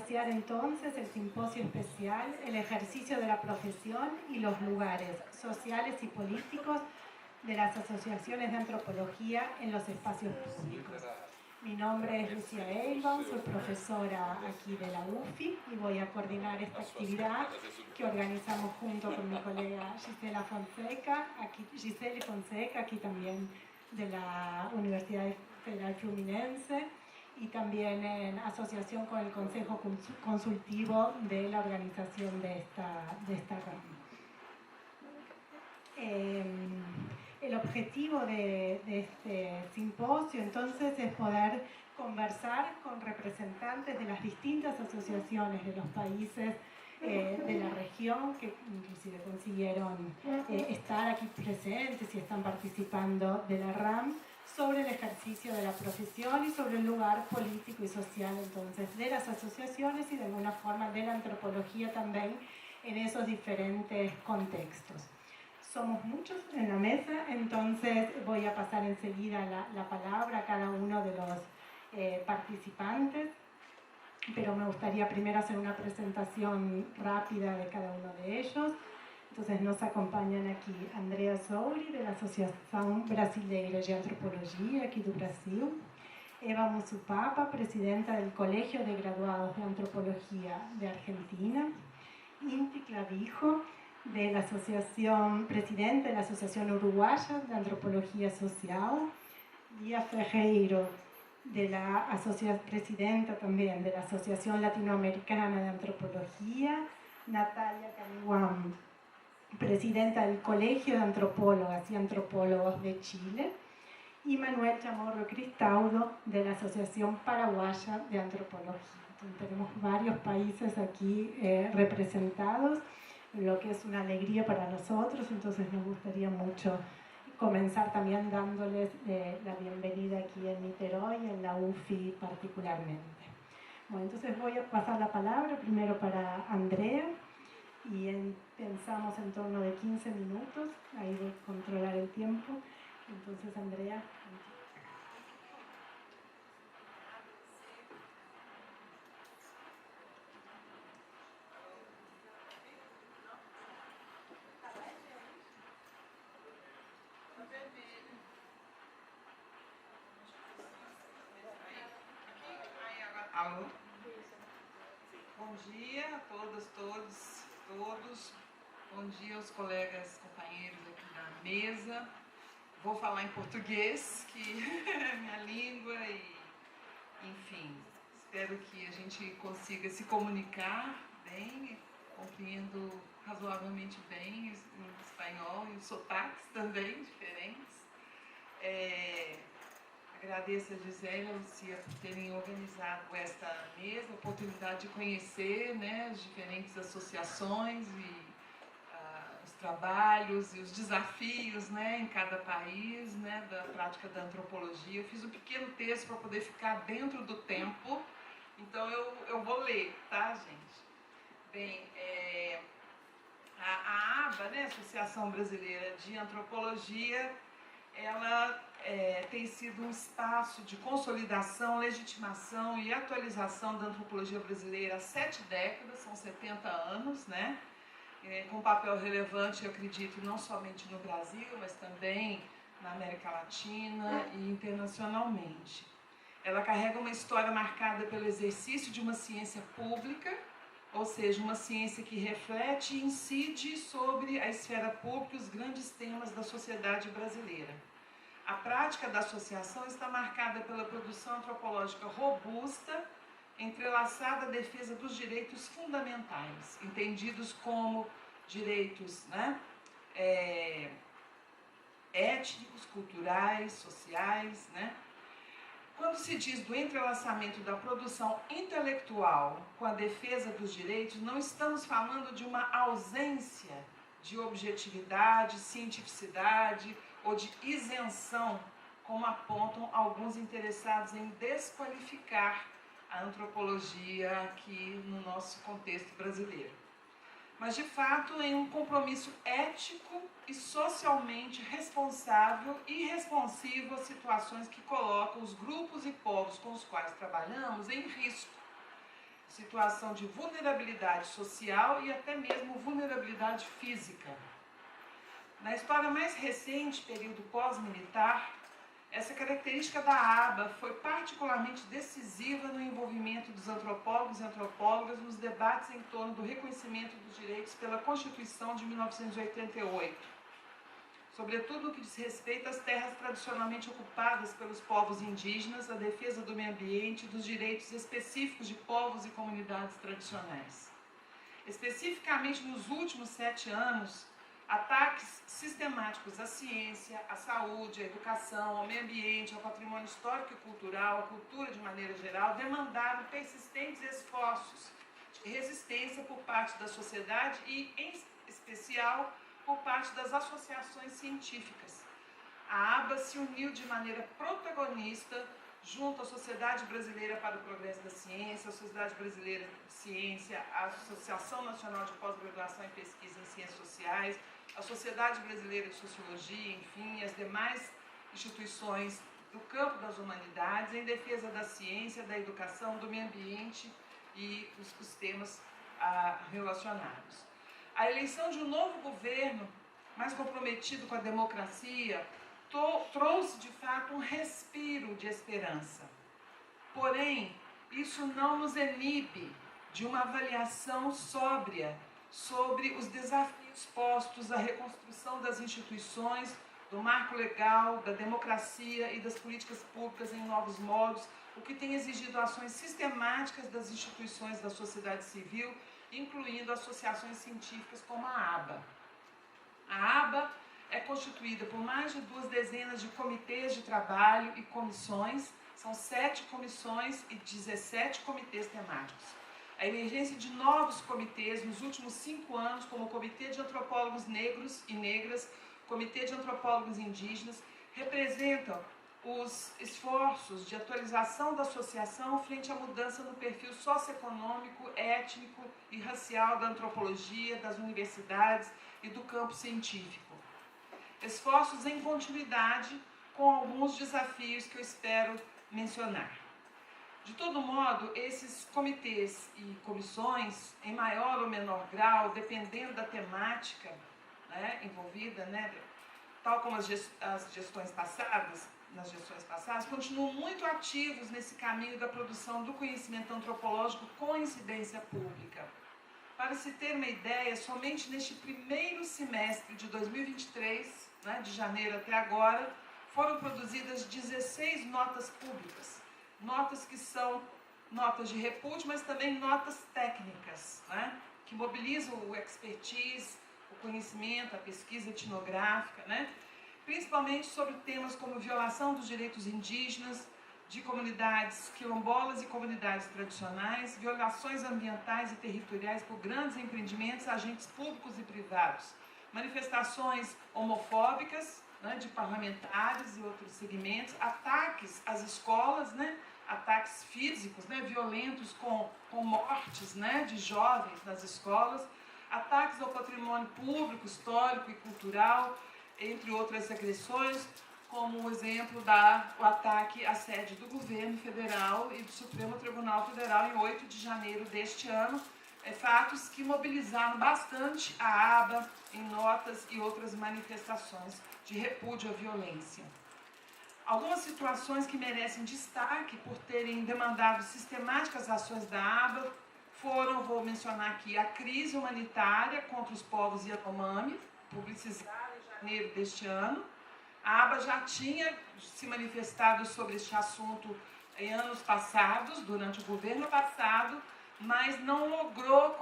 iniciar entonces el simposio especial El ejercicio de la profesión y los lugares sociales y políticos de las asociaciones de antropología en los espacios públicos. Mi nombre es Lucía Eilbaum, soy profesora aquí de la UFI y voy a coordinar esta actividad que organizamos junto con mi colega Gisela Fonseca, aquí también de la Universidad Federal Fluminense, y también en asociación con el Consejo Consultivo de la organización de esta rama. El objetivo de este simposio entonces es poder conversar con representantes de las distintas asociaciones de los países de la región que inclusive consiguieron estar aquí presentes y están participando de la RAM, sobre el ejercicio de la profesión y sobre el lugar político y social entonces de las asociaciones y de alguna forma de la antropología también en esos diferentes contextos. Somos muchos en la mesa, entonces voy a pasar enseguida la palabra a cada uno de los participantes, pero me gustaría primero hacer una presentación rápida de cada uno de ellos. Entonces nos acompañan aquí Andrea Souri, de la Associação Brasileira de Antropologia, aqui do Brasil. Eva Musupapa, presidenta del Colegio de Graduados de Antropología de Argentina. Inti Clavijo, de la asociación, presidente de la Asociación Uruguaya de Antropología Social. Lía Ferreiro, de la presidenta también de la Asociación Latinoamericana de Antropología. Natalia Caniwam, presidenta del Colegio de Antropólogas y Antropólogos de Chile, y Manuel Chamorro Cristaudo, de la Asociación Paraguaya de Antropología. Entonces, tenemos varios países aquí representados, lo que es una alegría para nosotros, entonces nos gustaría mucho comenzar también dándoles la bienvenida aquí en Niterói, en la UFI particularmente. Bueno, entonces voy a pasar la palabra primero para Andrea, y pensamos en torno de 15 minutos, ahí de controlar el tiempo. Entonces, Andrea. Alô? Bom dia a todas, todos. Bom dia aos colegas, companheiros aqui da mesa. Vou falar em português, que é a minha língua, e, enfim, espero que a gente consiga se comunicar bem, compreendo razoavelmente bem o espanhol e os sotaques também diferentes. Agradeço a Gisela e a Lucia por terem organizado esta mesa, a oportunidade de conhecer, né, as diferentes associações e os trabalhos e os desafios, né, em cada país, né, da prática da antropologia. Eu fiz um pequeno texto para poder ficar dentro do tempo, então eu vou ler, tá, gente? Bem, a ABA, né, Associação Brasileira de Antropologia, ela tem sido um espaço de consolidação, legitimação e atualização da antropologia brasileira há 7 décadas, são 70 anos, né? Com papel relevante, eu acredito, não somente no Brasil, mas também na América Latina e internacionalmente. Ela carrega uma história marcada pelo exercício de uma ciência pública, ou seja, uma ciência que reflete e incide sobre a esfera pública e os grandes temas da sociedade brasileira. A prática da associação está marcada pela produção antropológica robusta, entrelaçada à defesa dos direitos fundamentais, entendidos como direitos, né, étnicos, culturais, sociais, né? Quando se diz do entrelaçamento da produção intelectual com a defesa dos direitos, não estamos falando de uma ausência de objetividade, cientificidade ou de isenção, como apontam alguns interessados em desqualificar a antropologia aqui no nosso contexto brasileiro. Mas, de fato, em um compromisso ético e socialmente responsável e responsivo às situações que colocam os grupos e povos com os quais trabalhamos em risco. situação de vulnerabilidade social e até mesmo vulnerabilidade física. Na história mais recente, período pós-militar, essa característica da aba foi particularmente decisiva no envolvimento dos antropólogos e antropólogas nos debates em torno do reconhecimento dos direitos pela Constituição de 1988. Sobretudo no que diz respeito às terras tradicionalmente ocupadas pelos povos indígenas, a defesa do meio ambiente e dos direitos específicos de povos e comunidades tradicionais. Especificamente nos últimos 7 anos, ataques sistemáticos à ciência, à saúde, à educação, ao meio ambiente, ao patrimônio histórico e cultural, à cultura de maneira geral, demandaram persistentes esforços de resistência por parte da sociedade e, em especial, por parte das associações científicas. A aba se uniu de maneira protagonista junto à Sociedade Brasileira para o Progresso da Ciência, a Sociedade Brasileira de Ciência, a Associação Nacional de Pós-Graduação e Pesquisa em Ciências Sociais, a Sociedade Brasileira de Sociologia, enfim, as demais instituições do campo das humanidades em defesa da ciência, da educação, do meio ambiente e os temas relacionados. A eleição de um novo governo, mais comprometido com a democracia, trouxe de fato um respiro de esperança. Porém, isso não nos inibe de uma avaliação sóbria sobre os desafios postos à reconstrução das instituições, do marco legal, da democracia e das políticas públicas em novos modos, o que tem exigido ações sistemáticas das instituições da sociedade civil, incluindo associações científicas como a aba. A aba é constituída por mais de 2 dezenas de comitês de trabalho e comissões, são 7 comissões e 17 comitês temáticos. A emergência de novos comitês nos últimos 5 anos, como o Comitê de Antropólogos Negros e Negras, Comitê de Antropólogos Indígenas, representam os esforços de atualização da associação frente à mudança no perfil socioeconômico, étnico e racial da antropologia, das universidades e do campo científico. Esforços em continuidade com alguns desafios que eu espero mencionar. De todo modo, esses comitês e comissões, em maior ou menor grau, dependendo da temática envolvida, tal como as gestões passadas, nas gestões passadas, continuam muito ativos nesse caminho da produção do conhecimento antropológico com incidência pública. Para se ter uma ideia, somente neste primeiro semestre de 2023, de janeiro até agora, foram produzidas 16 notas públicas. Notas que são notas de repúdio, mas também notas técnicas, que mobilizam o expertise, o conhecimento, a pesquisa etnográfica, principalmente sobre temas como violação dos direitos indígenas, de comunidades quilombolas e comunidades tradicionais, violações ambientais e territoriais por grandes empreendimentos, agentes públicos e privados, manifestações homofóbicas, de parlamentares e outros segmentos, ataques às escolas, ataques físicos, violentos com mortes de jovens nas escolas, ataques ao patrimônio público, histórico e cultural, entre outras agressões, como o exemplo o ataque à sede do governo federal e do Supremo Tribunal Federal em 8 de janeiro deste ano, fatos que mobilizaram bastante a aba em notas e outras manifestações de repúdio à violência. Algumas situações que merecem destaque por terem demandado sistemáticas ações da aba foram, vou mencionar aqui, a crise humanitária contra os povos Yanomami, publicizada em janeiro deste ano. A aba já tinha se manifestado sobre este assunto em anos passados, durante o governo passado, mas não logrou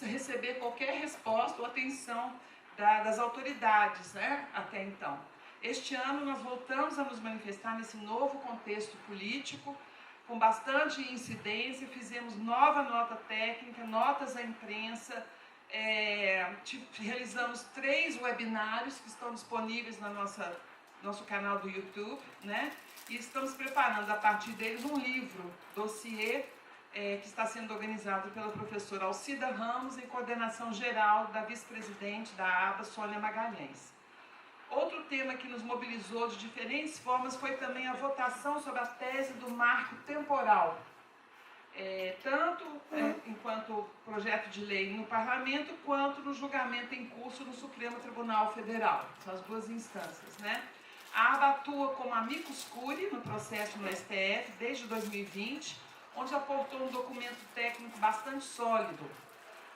receber qualquer resposta ou atenção das autoridades, até então. Este ano nós voltamos a nos manifestar nesse novo contexto político, com bastante incidência, fizemos nova nota técnica, notas à imprensa, realizamos 3 webinários que estão disponíveis no nosso canal do YouTube, e estamos preparando a partir deles um livro, dossiê, que está sendo organizado pela professora Alcida Ramos, em coordenação geral da vice-presidente da aba, Sônia Magalhães. Outro tema que nos mobilizou de diferentes formas foi também a votação sobre a tese do marco temporal, tanto enquanto projeto de lei no Parlamento, quanto no julgamento em curso no Supremo Tribunal Federal. São as duas instâncias, né? A aba atua como amicus curiae no processo no STF desde 2020, onde aportou um documento técnico bastante sólido.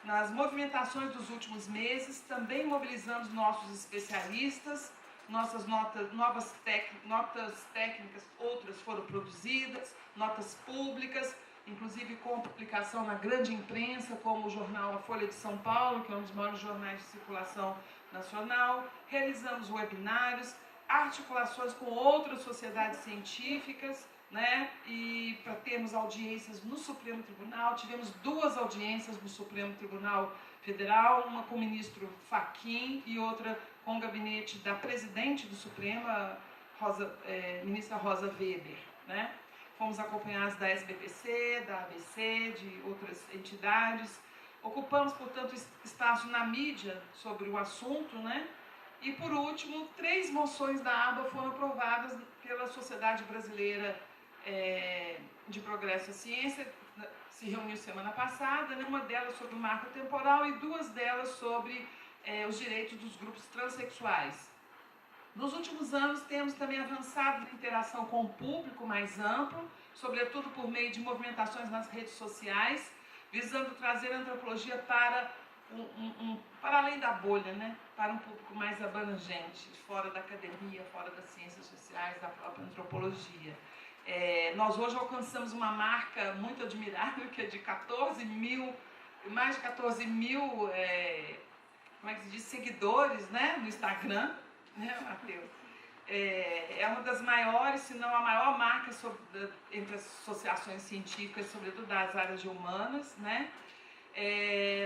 Nas movimentações dos últimos meses, também mobilizamos nossos especialistas, nossas notas técnicas, outras foram produzidas, notas públicas, inclusive com publicação na grande imprensa, como o jornal A Folha de São Paulo, que é um dos maiores jornais de circulação nacional. Realizamos webinários, articulações com outras sociedades científicas, né? E para termos audiências no Supremo Tribunal, tivemos 2 audiências no Supremo Tribunal Federal, uma com o ministro Fachin e outra com o gabinete da presidente do Supremo, ministra Rosa Weber, né? Fomos acompanhados da SBPC, da ABC, de outras entidades. Ocupamos, portanto, espaço na mídia sobre o assunto, né? E, por último, 3 moções da aba foram aprovadas pela Sociedade Brasileira de Progresso à Ciência, se reuniu semana passada, né? Uma delas sobre o marco temporal e 2 delas sobre os direitos dos grupos transexuais. Nos últimos anos, temos também avançado na interação com o público mais amplo, sobretudo por meio de movimentações nas redes sociais, visando trazer a antropologia para para além da bolha, né? Para um público mais abrangente, fora da academia, fora das ciências sociais, da própria antropologia. Nós hoje alcançamos uma marca muito admirável, que é de mais de 14 mil, como é que se diz, seguidores, né? No Instagram, né, Matheus? É uma das maiores, se não a maior marca entre as associações científicas, sobretudo das áreas de humanas, né?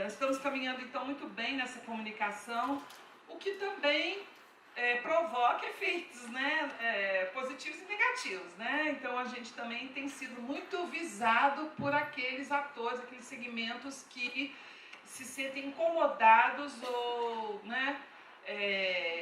Estamos caminhando, então, muito bem nessa comunicação, o que também provoca efeitos, né, positivos e negativos, né? Então, a gente também tem sido muito visado por aqueles atores, aqueles segmentos que se sentem incomodados ou, né,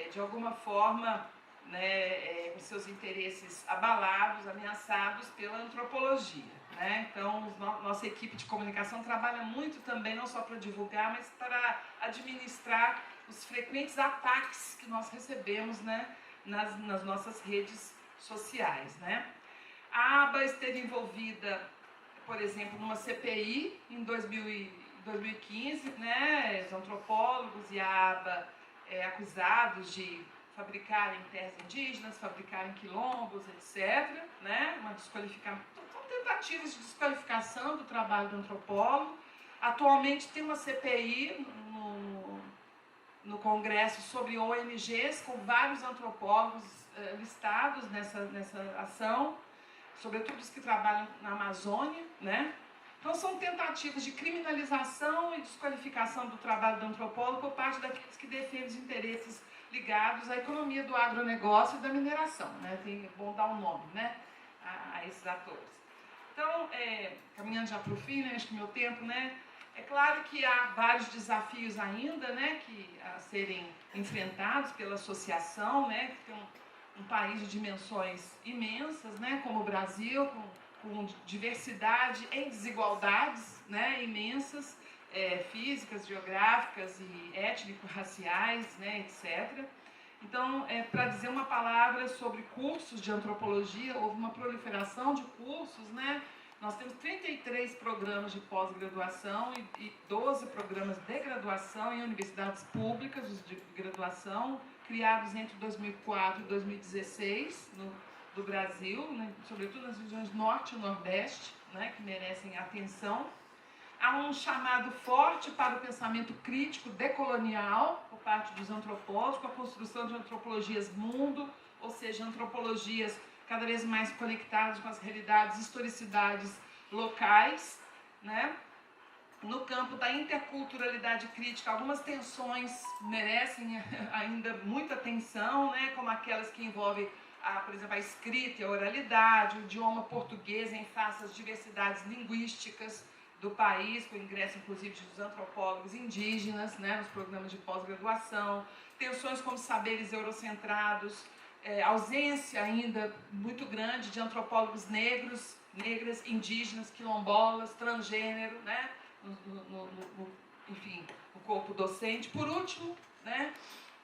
de alguma forma, né, com seus interesses abalados, ameaçados pela antropologia. Né? Então, nossa equipe de comunicação trabalha muito também, não só para divulgar, mas para administrar os frequentes ataques que nós recebemos, né, nas nossas redes sociais. Né? A aba esteve envolvida, por exemplo, numa CPI em 2015, né, os antropólogos e a aba acusados de fabricarem terras indígenas, fabricarem quilombos, etc. Né? Tentativas de desqualificação do trabalho do antropólogo. Atualmente tem uma CPI no Congresso sobre ONGs, com vários antropólogos listados nessa ação, sobretudo os que trabalham na Amazônia, né? Então são tentativas de criminalização e desqualificação do trabalho do antropólogo por parte daqueles que defendem os interesses ligados à economia do agronegócio e da mineração, né? É bom dar um nome, né, a esses atores. Então, caminhando já para o fim, né, acho que meu tempo, né, é claro que há vários desafios ainda, né, a serem enfrentados pela associação, né, que tem um país de dimensões imensas, né, como o Brasil, com diversidade em desigualdades, né, imensas, físicas, geográficas e étnico-raciais, né, etc. Então, para dizer uma palavra sobre cursos de antropologia, houve uma proliferação de cursos, né? Nós temos 33 programas de pós-graduação e 12 programas de graduação em universidades públicas de graduação, criados entre 2004 e 2016 do Brasil, né? Sobretudo nas regiões Norte e Nordeste, né? Que merecem atenção. Há um chamado forte para o pensamento crítico decolonial por parte dos antropólogos, com a construção de antropologias mundo, ou seja, antropologias cada vez mais conectadas com as realidades, historicidades locais, né? No campo da interculturalidade crítica, algumas tensões merecem ainda muita atenção, né? Como aquelas que envolvem, por exemplo, a escrita e a oralidade, o idioma português em face às diversidades linguísticas do país, com o ingresso, inclusive, dos antropólogos indígenas, né, nos programas de pós-graduação, tensões como saberes eurocentrados, ausência ainda muito grande de antropólogos negros, negras, indígenas, quilombolas, transgênero, né? Enfim, o corpo docente. Por último, né?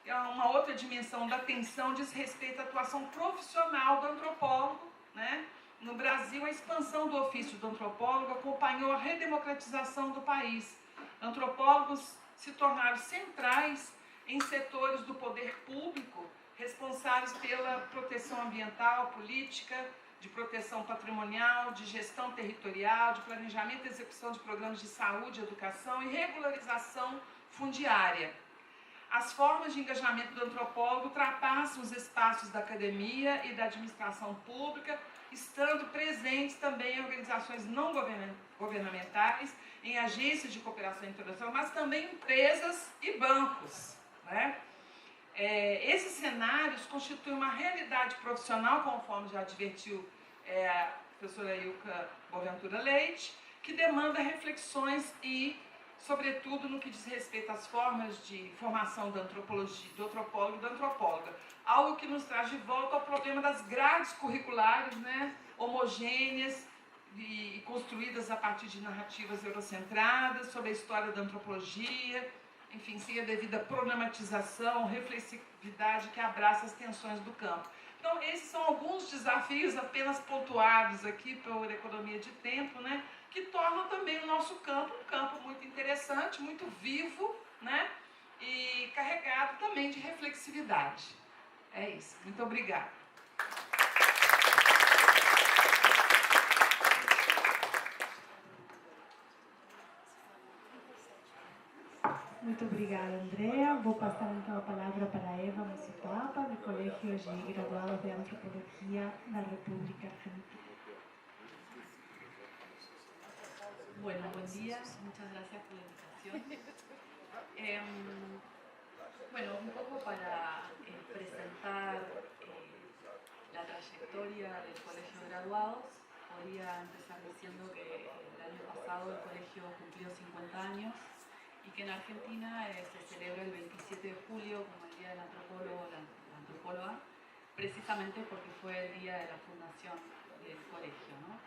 Uma outra dimensão da atenção diz respeito à atuação profissional do antropólogo, né? No Brasil, a expansão do ofício do antropólogo acompanhou a redemocratização do país. Antropólogos se tornaram centrais em setores do poder público, responsáveis pela proteção ambiental, política, de proteção patrimonial, de gestão territorial, de planejamento e execução de programas de saúde, educação e regularização fundiária. As formas de engajamento do antropólogo ultrapassam os espaços da academia e da administração pública, estando presentes também em organizações não governamentais, em agências de cooperação internacional, mas também empresas e bancos, né? Esses cenários constituem uma realidade profissional, conforme já advertiu a professora Ilka Boaventura Leite, que demanda reflexões e, sobretudo, no que diz respeito às formas de formação da antropologia, do antropólogo e da antropóloga. Algo que nos traz de volta ao problema das grades curriculares, né, homogêneas e construídas a partir de narrativas eurocentradas sobre a história da antropologia, enfim, sem a devida problematização, reflexividade que abraça as tensões do campo. Então, esses são alguns desafios apenas pontuados aqui por economia de tempo, né, que tornam também o nosso campo um campo muito interessante, muito vivo, né, e carregado também de reflexividade. É isso. Muito obrigada. Muito obrigada, Andrea. Vou passar então a palavra para Eva Musipapa, do Colegio de Graduados de Antropología de la República Argentina. Bueno, buen día, muchas gracias por la invitación. Bueno, un poco para presentar la trayectoria del Colegio de Graduados, podría empezar diciendo que el año pasado el colegio cumplió 50 años y que en Argentina se celebra el 27 de julio como el Día del Antropólogo o la Antropóloga, precisamente porque fue el día de la fundación del colegio, ¿no?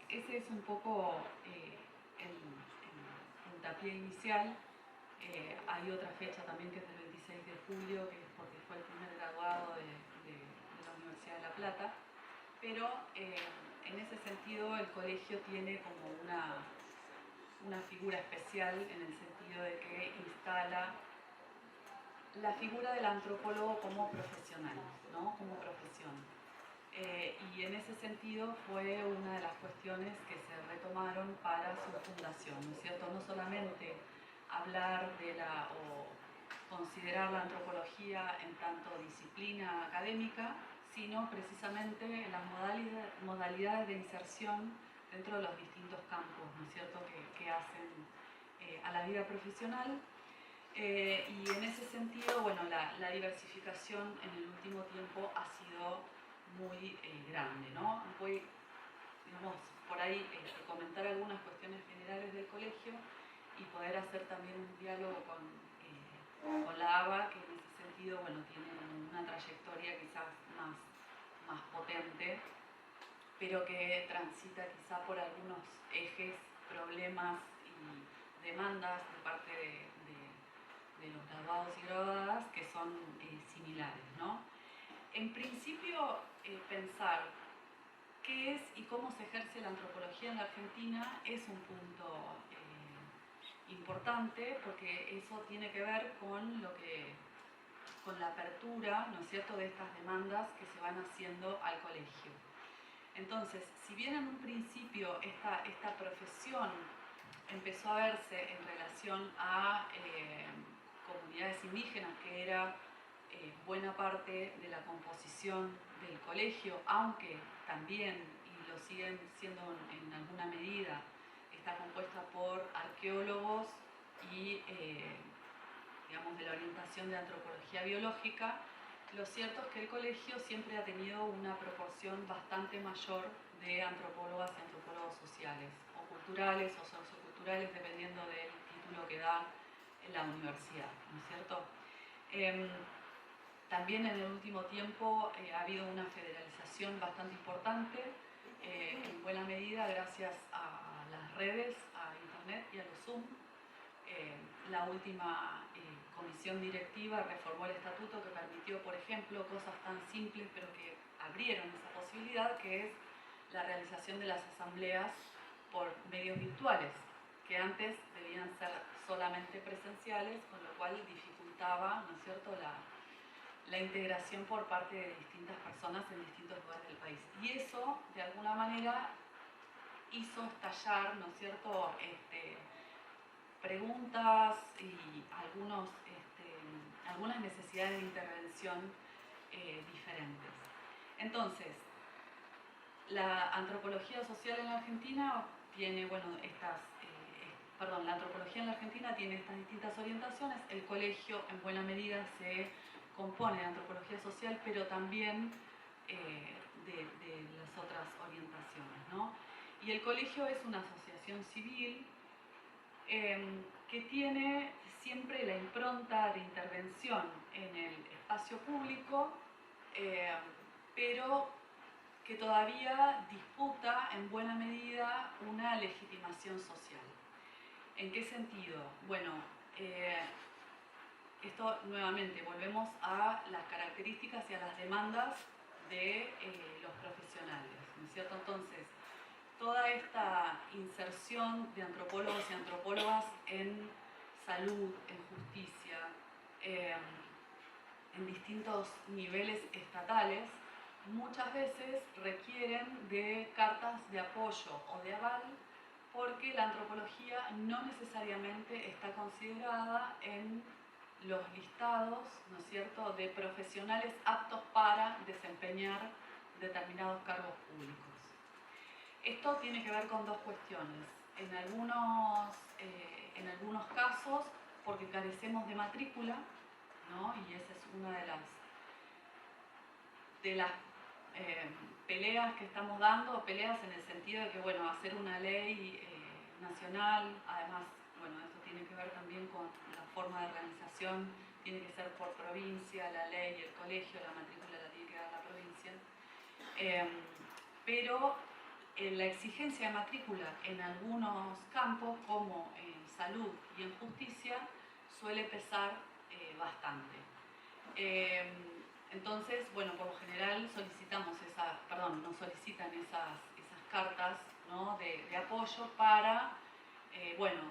Ese es un poco el puntapié inicial. Hay otra fecha también que es el 26 de julio, que es porque fue el primer graduado de la Universidad de La Plata, pero en ese sentido el colegio tiene como una figura especial en el sentido de que instala la figura del antropólogo como profesional, ¿no? Como profesión. Y en ese sentido fue una de las cuestiones que se retomaron para su fundación, ¿no es cierto? No solamente hablar de o considerar la antropología en tanto disciplina académica, sino precisamente en las modalidades de inserción dentro de los distintos campos, ¿no es cierto?, que hacen a la vida profesional. Y en ese sentido, bueno, la diversificación en el último tiempo ha sido muy grande, ¿no? Voy, digamos, por ahí comentar algunas cuestiones generales del colegio y poder hacer también un diálogo con la ABA, que en ese sentido, bueno, tiene una trayectoria quizás más potente, pero que transita quizá por algunos ejes, problemas y demandas de parte de los graduados y graduadas que son similares, ¿no? En principio, pensar qué es y cómo se ejerce la antropología en la Argentina es un punto importante, porque eso tiene que ver con la apertura, ¿no es cierto?, de estas demandas que se van haciendo al colegio. Entonces, si bien en un principio esta profesión empezó a verse en relación a comunidades indígenas, que era buena parte de la composición del colegio, aunque también, y lo siguen siendo en alguna medida, está compuesta por arqueólogos y, digamos, de la orientación de antropología biológica, lo cierto es que el colegio siempre ha tenido una proporción bastante mayor de antropólogas y antropólogos sociales, o culturales o socioculturales, dependiendo del título que da en la universidad, ¿no es cierto? También en el último tiempo ha habido una federalización bastante importante en buena medida gracias a las redes, a Internet y a los Zoom. La última comisión directiva reformó el estatuto que permitió, por ejemplo, cosas tan simples pero que abrieron esa posibilidad, que es la realización de las asambleas por medios virtuales, que antes debían ser solamente presenciales, con lo cual dificultaba, ¿no es cierto?, la integración por parte de distintas personas en distintos lugares del país. Y eso, de alguna manera, hizo estallar, ¿no es cierto?, preguntas y algunas necesidades de intervención diferentes. Entonces, la antropología social en la Argentina tiene, bueno, la antropología en la Argentina tiene estas distintas orientaciones. El colegio, en buena medida, se compone de antropología social, pero también de las otras orientaciones, ¿no? Y el colegio es una asociación civil que tiene siempre la impronta de intervención en el espacio público, pero que todavía disputa en buena medida una legitimación social. ¿En qué sentido? Bueno, esto nuevamente volvemos a las características y a las demandas de los profesionales, ¿no es cierto? Entonces, toda esta inserción de antropólogos y antropólogas en salud, en justicia, en distintos niveles estatales, muchas veces requieren de cartas de apoyo o de aval, porque la antropología no necesariamente está considerada en los listados, ¿no es cierto?, de profesionales aptos para desempeñar determinados cargos públicos. Esto tiene que ver con dos cuestiones. En algunos casos, porque carecemos de matrícula, ¿no? Y esa es una de las peleas que estamos dando, peleas en el sentido de que, bueno, hacer una ley nacional, además, bueno, esto tiene que ver también con la forma de organización, tiene que ser por provincia, la ley, el colegio, la matrícula la tiene que dar la provincia. Pero la exigencia de matrícula en algunos campos, como en salud y en justicia, suele pesar bastante. Entonces, bueno, por lo general nos solicitan esas cartas, ¿no?, de apoyo para, bueno,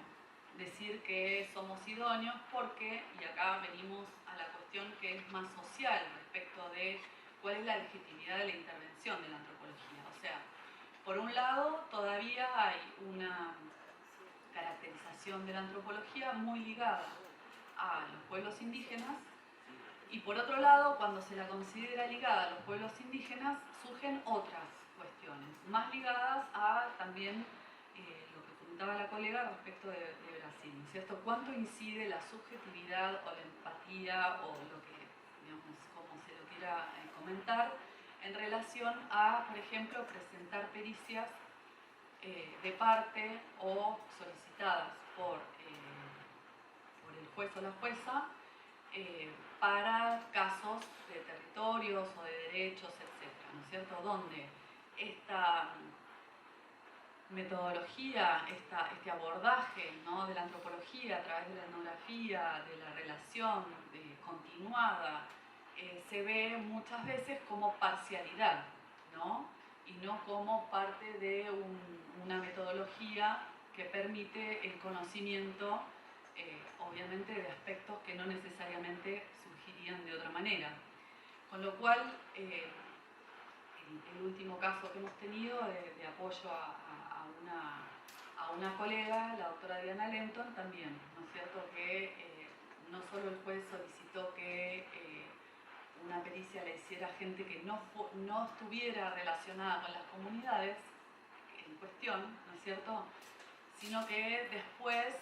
decir que somos idóneos porque, y acá venimos a la cuestión que es más social respecto de cuál es la legitimidad de la intervención de la antropología. O sea, por un lado, todavía hay una caracterización de la antropología muy ligada a los pueblos indígenas, y por otro lado, cuando se la considera ligada a los pueblos indígenas, surgen otras cuestiones, más ligadas a también lo que comentaba la colega respecto de Brasil, ¿no es cierto? ¿Cuánto incide la subjetividad o la empatía o lo que, digamos, como se lo quiera comentar, en relación a, por ejemplo, presentar pericias de parte o solicitadas por el juez o la jueza para casos de territorios o de derechos, etc., ¿no es cierto? Donde esta metodología, este abordaje, ¿no?, de la antropología a través de la etnografía, de la relación continuada, se ve muchas veces como parcialidad, ¿no?, y no como parte de una metodología que permite el conocimiento, obviamente, de aspectos que no necesariamente surgirían de otra manera. Con lo cual, el último caso que hemos tenido de apoyo a una colega, la doctora Diana Lenton, también, ¿no es cierto?, que no solo el juez solicitó que una pericia le hiciera gente que no estuviera relacionada con las comunidades en cuestión, ¿no es cierto?, sino que después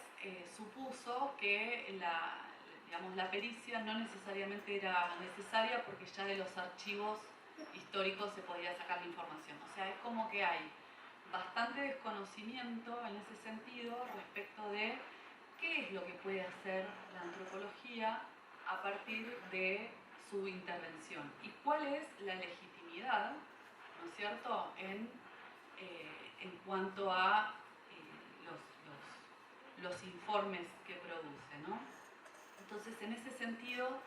supuso que la pericia no necesariamente era necesaria porque ya de los archivos históricos se podía sacar la información. O sea, es como que hay bastante desconocimiento en ese sentido respecto de qué es lo que puede hacer la antropología a partir de su intervención y cuál es la legitimidad, ¿no es cierto?, en en cuanto a los informes que produce, ¿no? Entonces, en ese sentido,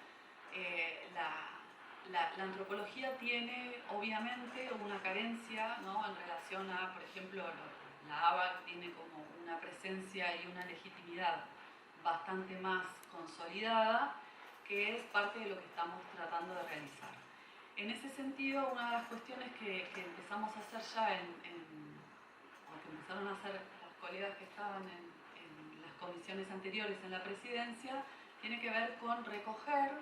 la antropología tiene obviamente una carencia, ¿no?, en relación a, por ejemplo, la ABAC tiene como una presencia y una legitimidad bastante más consolidada, que es parte de lo que estamos tratando de realizar. En ese sentido, una de las cuestiones que empezamos a hacer ya o que empezaron a hacer las colegas que estaban en las comisiones anteriores en la presidencia, tiene que ver con recoger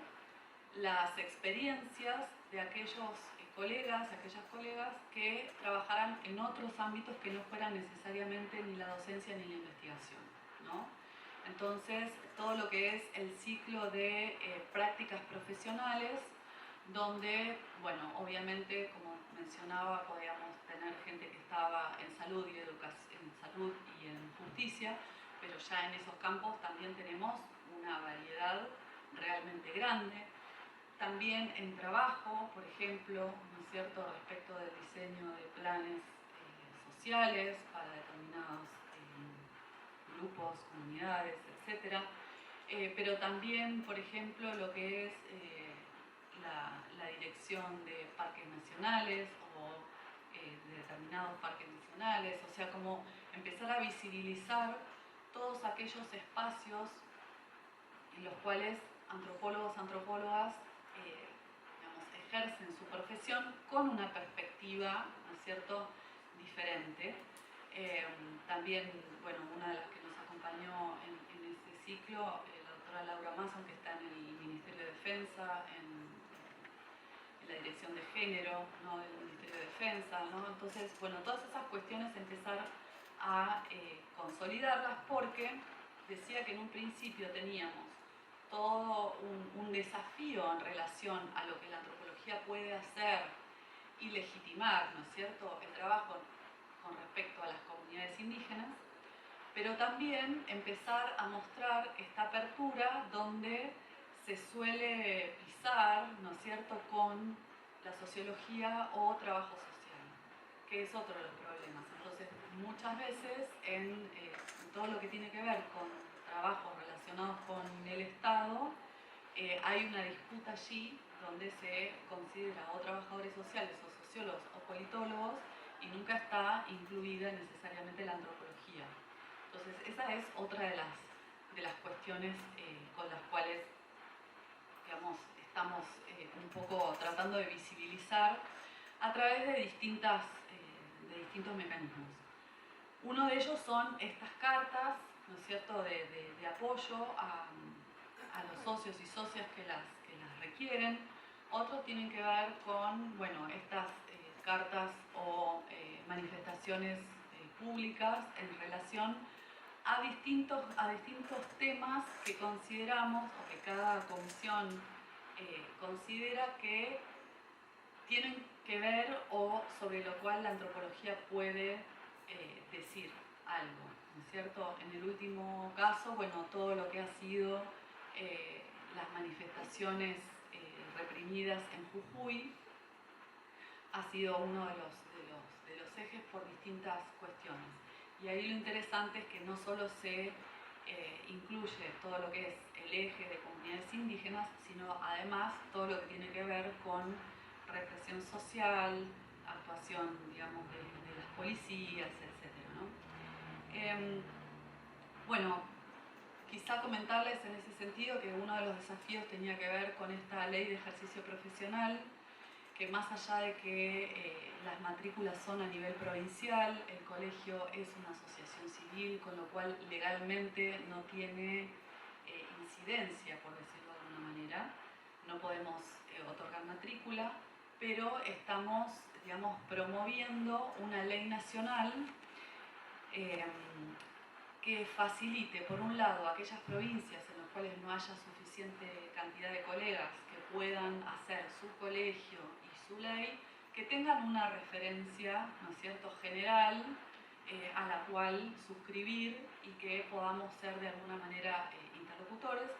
las experiencias de aquellos colegas, aquellas colegas que trabajaran en otros ámbitos que no fueran necesariamente ni la docencia ni la investigación, ¿no? Entonces, todo lo que es el ciclo de prácticas profesionales, donde, bueno, obviamente, como mencionaba, podíamos tener gente que estaba en salud y en salud y en justicia, pero ya en esos campos también tenemos una variedad realmente grande. También en trabajo, por ejemplo, ¿no es cierto?, respecto del diseño de planes sociales para determinados grupos, comunidades, etc. Pero también, por ejemplo, lo que es la dirección de parques nacionales o de determinados parques nacionales, o sea, como empezar a visibilizar todos aquellos espacios en los cuales antropólogos, antropólogas ejercen su profesión con una perspectiva, ¿no es cierto?, diferente. También, bueno, una de las que nos acompañó en ese ciclo, la doctora Laura Mason, que está en el Ministerio de Defensa, en la Dirección de Género, ¿no?, del Ministerio de Defensa, ¿no? Entonces, bueno, todas esas cuestiones empezar a consolidarlas, porque decía que en un principio teníamos todo un desafío en relación a lo que la antropología puede hacer y legitimar, ¿no es cierto?, el trabajo con respecto a las comunidades indígenas, pero también empezar a mostrar esta apertura donde se suele pisar, ¿no es cierto?, con la sociología o trabajo social, que es otro de los problemas. Entonces, muchas veces en todo lo que tiene que ver con trabajos relacionados con el Estado, hay una disputa allí donde se considera o trabajadores sociales o sociólogos o politólogos y nunca está incluida necesariamente la antropología. Entonces, esa es otra de las cuestiones con las cuales, digamos, estamos un poco tratando de visibilizar a través de distintos mecanismos. Uno de ellos son estas cartas, ¿no es cierto?, de apoyo a los socios y socias que las requieren. Otros tienen que ver con, bueno, estas cartas o manifestaciones públicas en relación a distintos temas que consideramos o que cada comisión considera que tienen que ver o sobre lo cual la antropología puede decir algo, ¿no es cierto? En el último caso, bueno, todo lo que ha sido las manifestaciones reprimidas en Jujuy ha sido uno de los ejes por distintas cuestiones. Y ahí lo interesante es que no solo se incluye todo lo que es el eje de comunidades indígenas, sino además todo lo que tiene que ver con represión social, actuación, digamos, de las policías, etc., ¿no? Bueno, quizá comentarles en ese sentido que uno de los desafíos tenía que ver con esta ley de ejercicio profesional, que más allá de que las matrículas son a nivel provincial, el colegio es una asociación civil, con lo cual legalmente no tiene incidencia, por decirlo de alguna manera. No podemos otorgar matrícula, pero estamos, digamos, promoviendo una ley nacional que facilite, por un lado, aquellas provincias en las cuales no haya suficiente cantidad de colegas que puedan hacer su colegio y su ley, que tengan una referencia, ¿no es cierto?, general a la cual suscribir y que podamos ser de alguna manera interlocutores.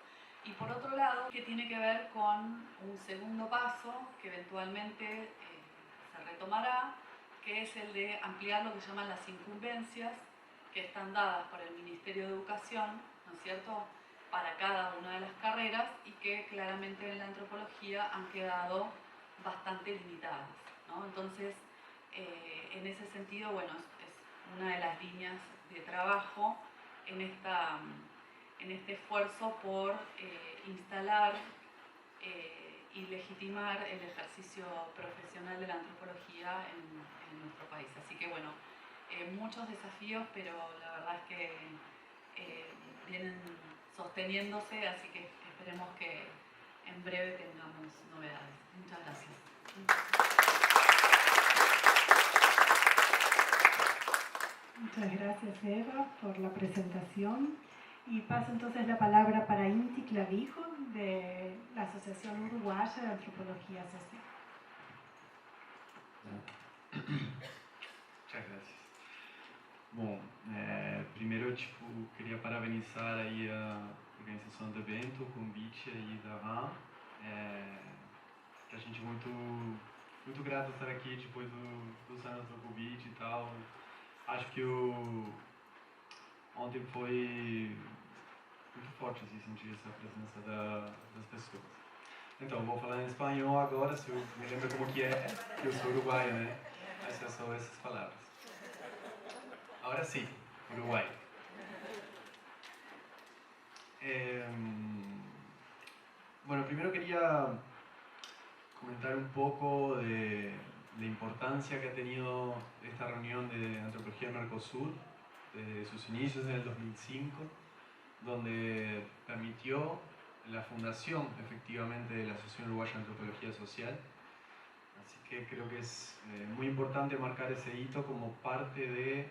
Y por otro lado, que tiene que ver con un segundo paso que eventualmente se retomará, que es el de ampliar lo que llaman las incumbencias que están dadas por el Ministerio de Educación, ¿no es cierto?, para cada una de las carreras y que claramente en la antropología han quedado bastante limitadas, ¿no? Entonces, en ese sentido, bueno, es una de las líneas de trabajo en este esfuerzo por instalar y legitimar el ejercicio profesional de la antropología en nuestro país. Así que bueno, muchos desafíos, pero la verdad es que vienen sosteniéndose, así que esperemos que en breve tengamos novedades. Muchas gracias. Muchas gracias, Eva, por la presentación. Y paso entonces la palabra para Inti Clavijo, de la Asociación Uruguaya de Antropología Social. Muchas gracias. Bom, primeiro eu queria parabenizar aí a organização do evento, o convite aí da RAM. Pra gente muito grato estar aqui depois dos anos do Covid e tal. Acho que ontem foi muito forte assim, sentir essa presença das pessoas. Então, vou falar em espanhol agora, se eu me lembro como que é, que eu sou uruguaio, né? Mas é só essas palavras. Ahora sí, Uruguay. Bueno, primero quería comentar un poco de la importancia que ha tenido esta reunión de Antropología Mercosur desde sus inicios en el 2005, donde permitió la fundación efectivamente de la Asociación Uruguaya de Antropología Social. Así que creo que es muy importante marcar ese hito como parte de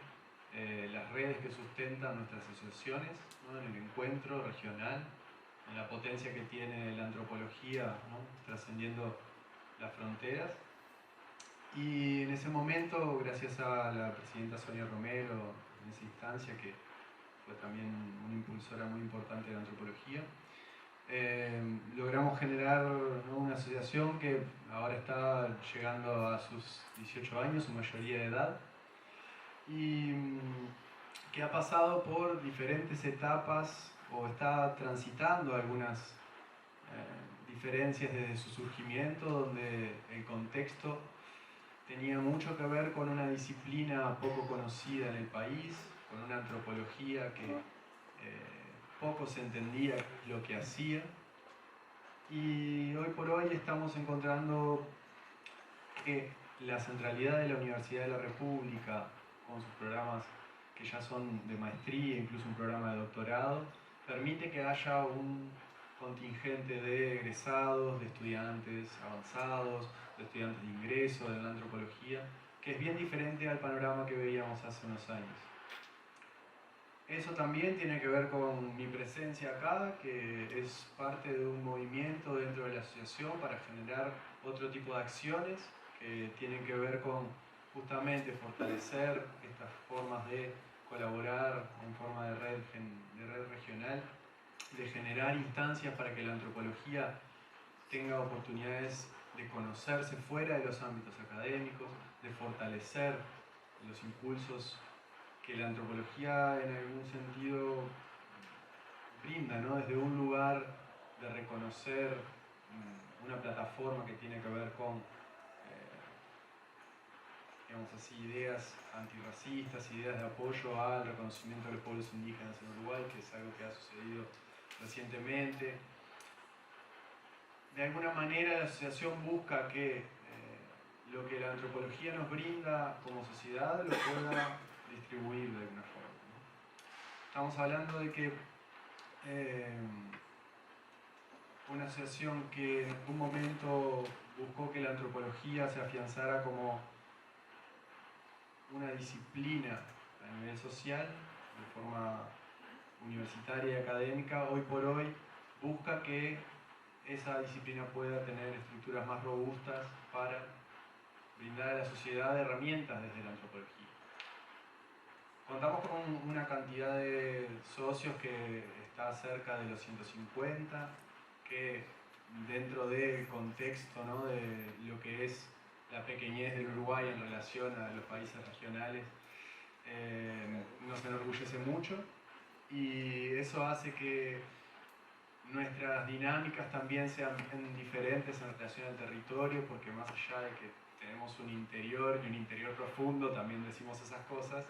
las redes que sustentan nuestras asociaciones, ¿no?, en el encuentro regional, en la potencia que tiene la antropología, ¿no?, trascendiendo las fronteras. Y en ese momento, gracias a la presidenta Sonia Romero, en esa instancia, que fue también una impulsora muy importante de la antropología, logramos generar, ¿no?, una asociación que ahora está llegando a sus 18 años, su mayoría de edad, y que ha pasado por diferentes etapas o está transitando algunas diferencias desde su surgimiento, donde el contexto tenía mucho que ver con una disciplina poco conocida en el país, con una antropología que poco se entendía lo que hacía, y hoy por hoy estamos encontrando que la centralidad de la Universidad de la República, con sus programas que ya son de maestría, incluso un programa de doctorado, permite que haya un contingente de egresados, de estudiantes avanzados, de estudiantes de ingreso de la antropología, que es bien diferente al panorama que veíamos hace unos años. Eso también tiene que ver con mi presencia acá, que es parte de un movimiento dentro de la asociación para generar otro tipo de acciones que tienen que ver con justamente fortalecer estas formas de colaborar en forma de red regional, de generar instancias para que la antropología tenga oportunidades de conocerse fuera de los ámbitos académicos, de fortalecer los impulsos que la antropología en algún sentido brinda, ¿no?, desde un lugar de reconocer una plataforma que tiene que ver con digamos así, ideas antirracistas, ideas de apoyo al reconocimiento de los pueblos indígenas en Uruguay, que es algo que ha sucedido recientemente. De alguna manera la asociación busca que lo que la antropología nos brinda como sociedad lo pueda distribuir de alguna forma, ¿no? Estamos hablando de que una asociación que en algún momento buscó que la antropología se afianzara como una disciplina a nivel social, de forma universitaria y académica, hoy por hoy busca que esa disciplina pueda tener estructuras más robustas para brindar a la sociedad herramientas desde la antropología. Contamos con una cantidad de socios que está cerca de los 150, que dentro del contexto, ¿no?, de lo que es la pequeñez del Uruguay en relación a los países regionales nos enorgullece mucho, y eso hace que nuestras dinámicas también sean diferentes en relación al territorio, porque más allá de que tenemos un interior y un interior profundo, también decimos esas cosas,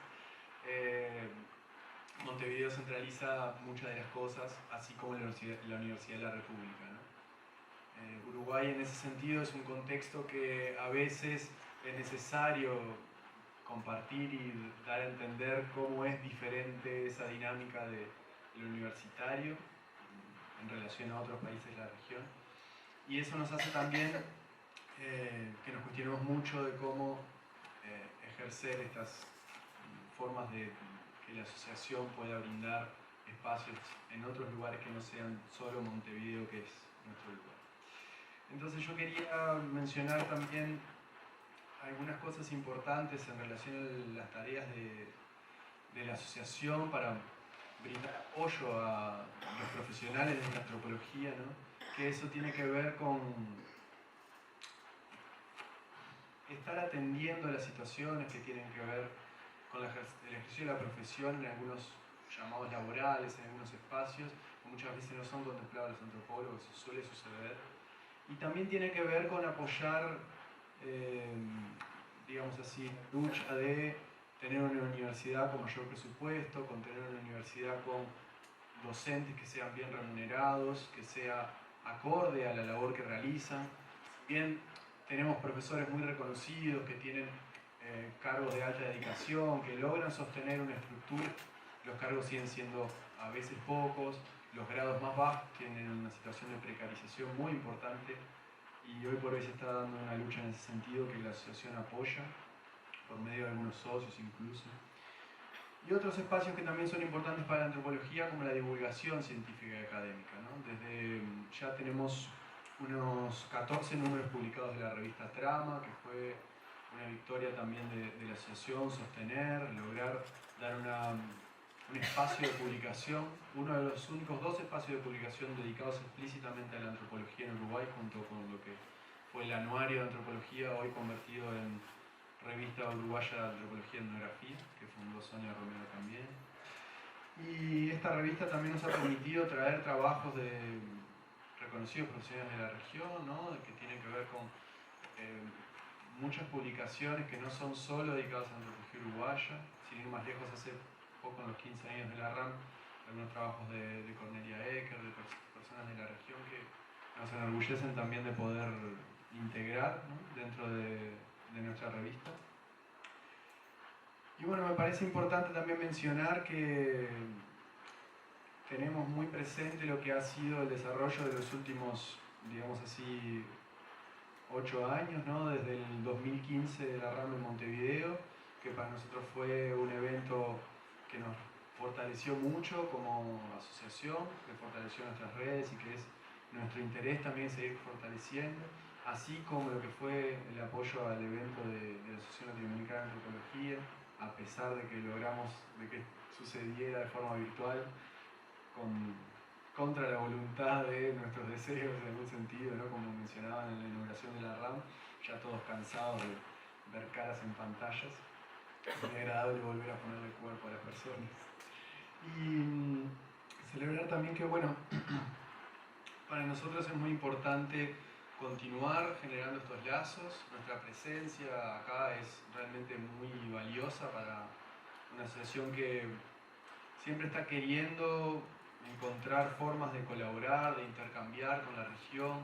Montevideo centraliza muchas de las cosas, así como la Universidad de la República, ¿no? Uruguay en ese sentido es un contexto que a veces es necesario compartir y dar a entender cómo es diferente esa dinámica de lo universitario en relación a otros países de la región. Y eso nos hace también que nos cuestionemos mucho de cómo ejercer estas formas de que la asociación pueda brindar espacios en otros lugares que no sean solo Montevideo, que es nuestro lugar. Entonces yo quería mencionar también algunas cosas importantes en relación a las tareas de la asociación para brindar apoyo a los profesionales de la antropología, ¿no? Que eso tiene que ver con estar atendiendo las situaciones que tienen que ver con el ejercicio de la profesión en algunos llamados laborales, en algunos espacios, que muchas veces no son contemplados los antropólogos, eso suele suceder. Y también tiene que ver con apoyar, digamos así, la lucha de tener una universidad con mayor presupuesto, con tener una universidad con docentes que sean bien remunerados, que sea acorde a la labor que realizan. Si bien tenemos profesores muy reconocidos que tienen cargos de alta dedicación, que logran sostener una estructura, los cargos siguen siendo a veces pocos, los grados más bajos tienen una situación de precarización muy importante, y hoy por hoy se está dando una lucha en ese sentido que la asociación apoya, por medio de algunos socios incluso. Y otros espacios que también son importantes para la antropología, como la divulgación científica y académica, ¿no? Desde, ya tenemos unos 14 números publicados de la revista Trama, que fue una victoria también de la asociación, sostener, lograr dar un espacio de publicación, uno de los únicos 2 espacios de publicación dedicados explícitamente a la antropología en Uruguay, junto con lo que fue el anuario de antropología, hoy convertido en Revista Uruguaya de Antropología y Etnografía, que fundó Sonia Romero también. Y esta revista también nos ha permitido traer trabajos de reconocidos profesionales de la región, ¿no? Que tienen que ver con muchas publicaciones que no son solo dedicadas a la antropología uruguaya. Sin ir más lejos, hace poco, en los 15 años de la RAM, algunos trabajos de Cornelia Ecker, de personas de la región que nos enorgullecen también de poder integrar, ¿no? Dentro de nuestra revista. Y bueno, me parece importante también mencionar que tenemos muy presente lo que ha sido el desarrollo de los últimos, digamos así, 8 años, ¿no? Desde el 2015 de la RAM en Montevideo, que para nosotros fue un evento que nos fortaleció mucho como asociación, que fortaleció nuestras redes y que es nuestro interés también seguir fortaleciendo, así como lo que fue el apoyo al evento de la Asociación Latinoamericana de Antropología, a pesar de que logramos de que sucediera de forma virtual, contra la voluntad de nuestros deseos en algún sentido, ¿no? Como mencionaban en la inauguración de la RAM, ya todos cansados de ver caras en pantallas. Es muy agradable volver a ponerle cuerpo a las personas. Y celebrar también que, bueno, para nosotros es muy importante continuar generando estos lazos. Nuestra presencia acá es realmente muy valiosa para una asociación que siempre está queriendo encontrar formas de colaborar, de intercambiar con la región.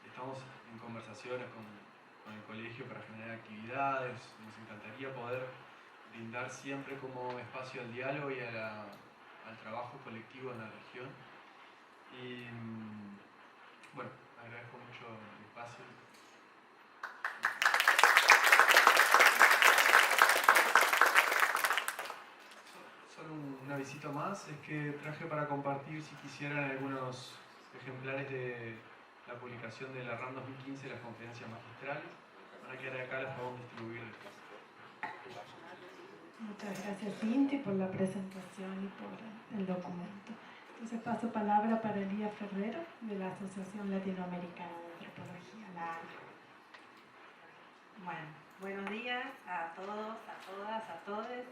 Estamos en conversaciones con el colegio para generar actividades. Nos encantaría poder brindar siempre como espacio al diálogo y al trabajo colectivo en la región. Y bueno, agradezco mucho el espacio. Solo un avisito más, es que traje para compartir, si quisieran, algunos ejemplares de la publicación de la RAM 2015 de las conferencias magistrales. Van a quedar acá, las podemos distribuir después. Muchas gracias, Cinti, por la presentación y por el documento. Entonces paso palabra para Elías Ferrero, de la Asociación Latinoamericana de Antropología, la ALA. Bueno, buenos días a todos, a todas, a todes.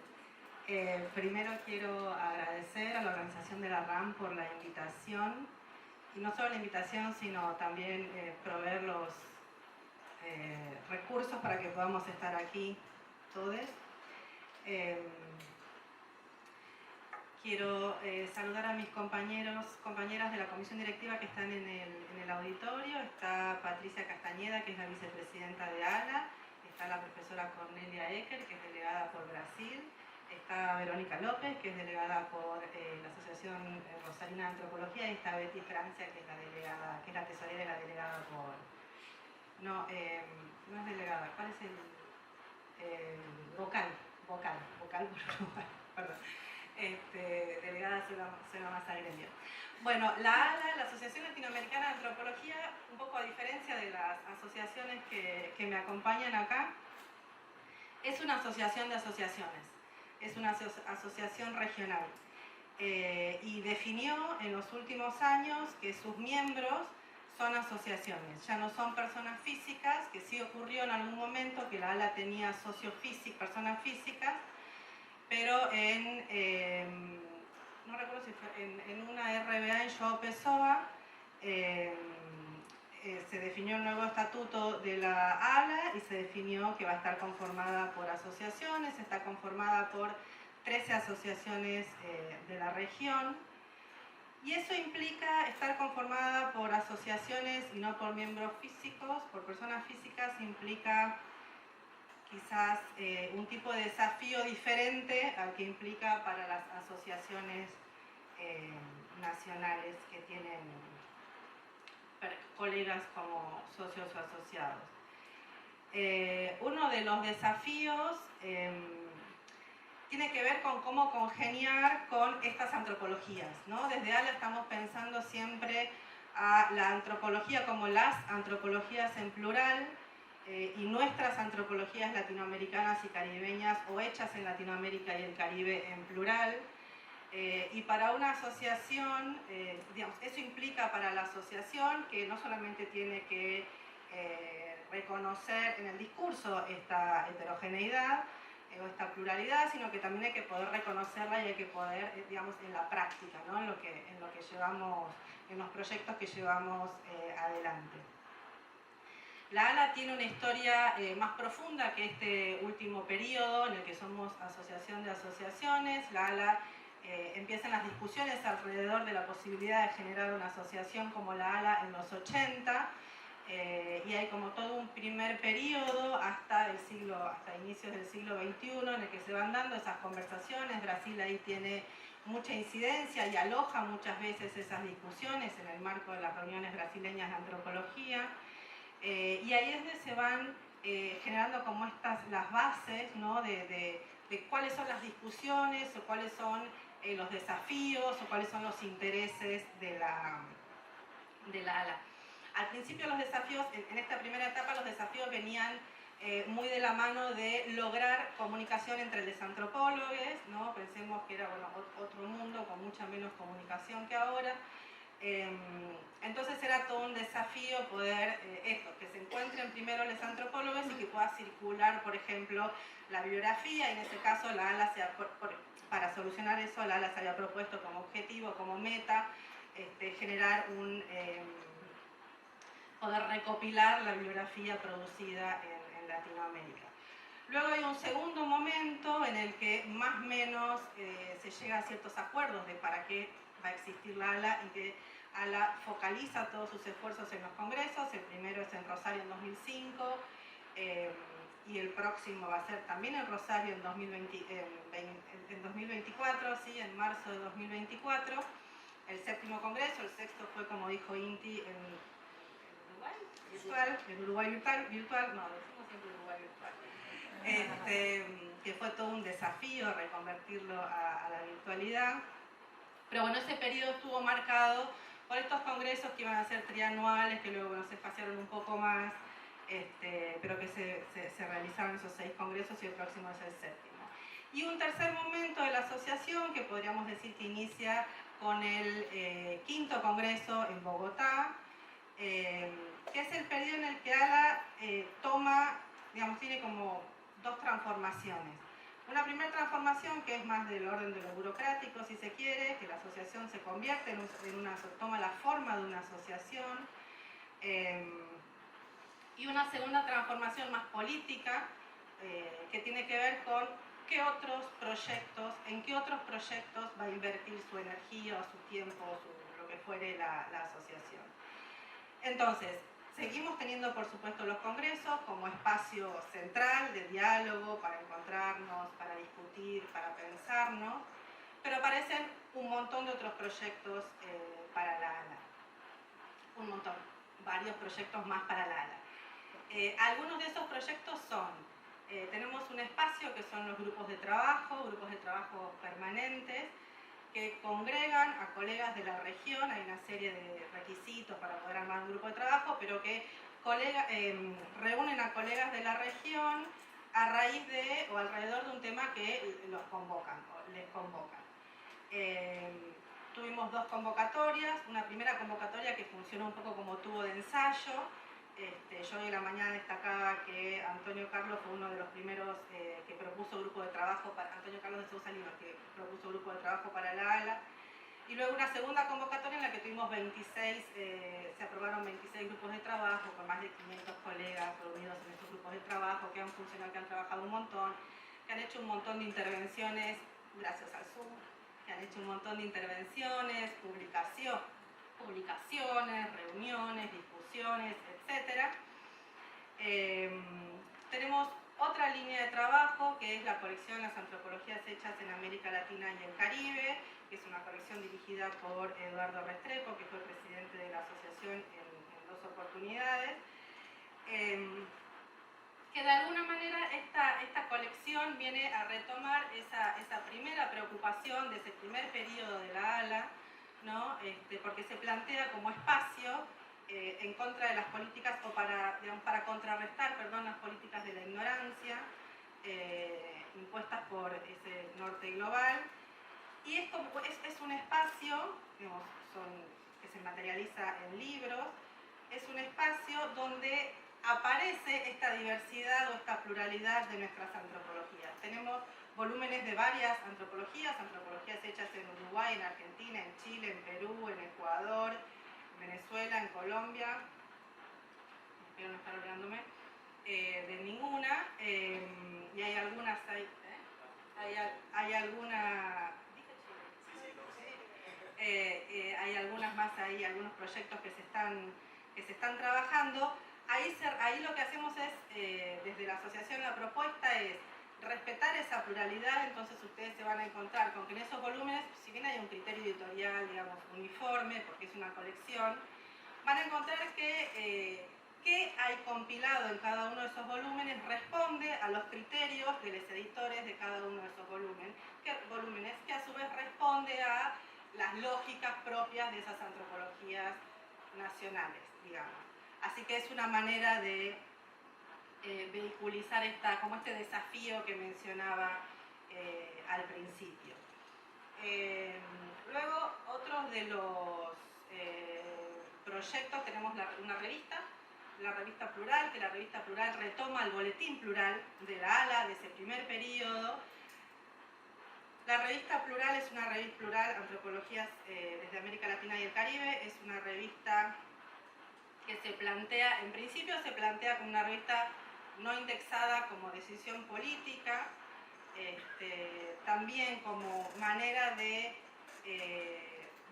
Primero quiero agradecer a la organización de la RAM por la invitación, y no solo la invitación, sino también proveer los recursos para que podamos estar aquí todos. Quiero saludar a mis compañeras de la comisión directiva que están en el auditorio. Está Patricia Castañeda, que es la vicepresidenta de ALA. Está la profesora Cornelia Ecker, que es delegada por Brasil. Está Verónica López, que es delegada por la Asociación Rosarina de Antropología. Y está Betty Francia, que es la delegada, que es la tesorera y la delegada por... No, no es delegada. ¿Cuál es el vocal, por Uruguay, perdón. Delegada Selva Massa Gremio. Bueno, la ALA, la Asociación Latinoamericana de Antropología, un poco a diferencia de las asociaciones que me acompañan acá, es una asociación de asociaciones, es una asociación regional, y definió en los últimos años que sus miembros son asociaciones, ya no son personas físicas, que sí ocurrió en algún momento que la ALA tenía socios físicos, personas físicas, pero no recuerdo si fue en una RBA en João Pessoa, se definió el nuevo estatuto de la ALA y se definió que va a estar conformada por asociaciones, está conformada por 13 asociaciones de la región, y eso implica estar conformada por asociaciones y no por miembros físicos, por personas físicas, implica quizás un tipo de desafío diferente al que implica para las asociaciones nacionales que tienen colegas como socios o asociados. Uno de los desafíos tiene que ver con cómo congeniar con estas antropologías, ¿no? Desde ALA estamos pensando siempre a la antropología como las antropologías en plural, y nuestras antropologías latinoamericanas y caribeñas, o hechas en Latinoamérica y el Caribe en plural. Y para una asociación, digamos, eso implica para la asociación que no solamente tiene que reconocer en el discurso esta heterogeneidad o esta pluralidad, sino que también hay que poder reconocerla y hay que poder, digamos, en la práctica, ¿no? en lo que llevamos, en los proyectos que llevamos adelante. La ALA tiene una historia más profunda que este último periodo en el que somos asociación de asociaciones. La ALA empiezan las discusiones alrededor de la posibilidad de generar una asociación como la ALA en los 80, y hay como todo un primer periodo hasta inicios del siglo XXI en el que se van dando esas conversaciones. Brasil ahí tiene mucha incidencia y aloja muchas veces esas discusiones en el marco de las reuniones brasileñas de antropología. Y ahí es donde se van generando como las bases, ¿no? de cuáles son las discusiones o cuáles son los desafíos o cuáles son los intereses de la ALA. Al principio los desafíos, en esta primera etapa los desafíos venían muy de la mano de lograr comunicación entre los antropólogos, ¿no? Pensemos que era otro mundo con mucha menos comunicación que ahora. Entonces era todo un desafío poder que se encuentren primero los antropólogos y que pueda circular, por ejemplo, la bibliografía, y en ese caso la ALA para solucionar eso, la ALA se había propuesto como objetivo, como meta, generar poder recopilar la bibliografía producida en Latinoamérica. Luego hay un segundo momento en el que más o menos se llega a ciertos acuerdos de para qué va a existir la ALA, y que ALA focaliza todos sus esfuerzos en los congresos. El primero es en Rosario en 2005, y el próximo va a ser también en Rosario en 2024, ¿sí? En marzo de 2024. El séptimo congreso, el sexto fue, como dijo Inti, en Uruguay virtual, en Uruguay virtual, no, decimos siempre Uruguay virtual. Que fue todo un desafío reconvertirlo a la virtualidad. Pero bueno, ese periodo estuvo marcado por estos congresos que iban a ser trianuales, que luego se espaciaron un poco más, pero que se realizaron esos 6 congresos, y el próximo es el séptimo. Y un tercer momento de la asociación, que podríamos decir que inicia con el quinto congreso en Bogotá, que es el periodo en el que ALA toma digamos, tiene como dos transformaciones. Una primera transformación que es más del orden de lo burocrático, si se quiere, que la asociación se convierte toma la forma de una asociación, y una segunda transformación más política, que tiene que ver con en qué otros proyectos va a invertir su energía, su tiempo, lo que fuere la asociación. Entonces, seguimos teniendo, por supuesto, los congresos como espacio central de diálogo para encontrarnos, para discutir, para pensarnos, pero aparecen un montón de otros proyectos para la ALA. Un montón, varios proyectos más para la ALA. Algunos de esos proyectos son, tenemos un espacio que son los grupos de trabajo permanentes, que congregan a colegas de la región. Hay una serie de requisitos para poder armar un grupo de trabajo, pero que reúnen a colegas de la región a raíz de o alrededor de un tema que les convocan. Tuvimos dos convocatorias, una primera convocatoria que funcionó un poco como tubo de ensayo. Yo hoy en la mañana destacaba que Antonio Carlos fue uno de los primeros que propuso grupo de trabajo, Antonio Carlos de Sousa Lima, que propuso grupo de trabajo para la ALA. Y luego una segunda convocatoria en la que tuvimos 26, se aprobaron 26 grupos de trabajo con más de 500 colegas reunidos en estos grupos de trabajo que han funcionado, que han trabajado un montón, que han hecho un montón de intervenciones, gracias al Zoom, que han hecho un montón de intervenciones, publicaciones, reuniones, discusiones, etc. Tenemos otra línea de trabajo que es la colección Las antropologías hechas en América Latina y el Caribe, que es una colección dirigida por Eduardo Restrepo, que fue presidente de la asociación en dos oportunidades. Que de alguna manera esta colección viene a retomar esa primera preocupación de ese primer periodo de la ALA, ¿no? Porque se plantea como espacio en contra de las políticas, o para contrarrestar, las políticas de la ignorancia impuestas por ese norte global. Y es un espacio, que se materializa en libros, es un espacio donde aparece esta diversidad o esta pluralidad de nuestras antropologías. Tenemos volúmenes de varias antropologías hechas en Uruguay, en Argentina, en Chile, en Perú, en Ecuador, en Venezuela, en Colombia, espero no estar olvidándome de ninguna, y hay algunas, hay algunas más ahí, algunos proyectos que se están trabajando. Ahí lo que hacemos es, desde la asociación, la propuesta es respetar esa pluralidad. Entonces ustedes se van a encontrar con que en esos volúmenes, si bien hay un criterio editorial, uniforme, porque es una colección, van a encontrar que hay compilado en cada uno de esos volúmenes responde a los criterios de los editores de cada uno de esos volúmenes, que a su vez responde a las lógicas propias de esas antropologías nacionales, digamos. Así que es una manera de vehiculizar como este desafío que mencionaba al principio. Luego, otros de los proyectos, tenemos una revista, la revista Plural, que la revista Plural retoma el boletín plural de la ALA de ese primer periodo. La revista Plural es una revista plural, Antropologías desde América Latina y el Caribe. Es una revista que se plantea, en principio se plantea como una revista no indexada como decisión política, también como manera de,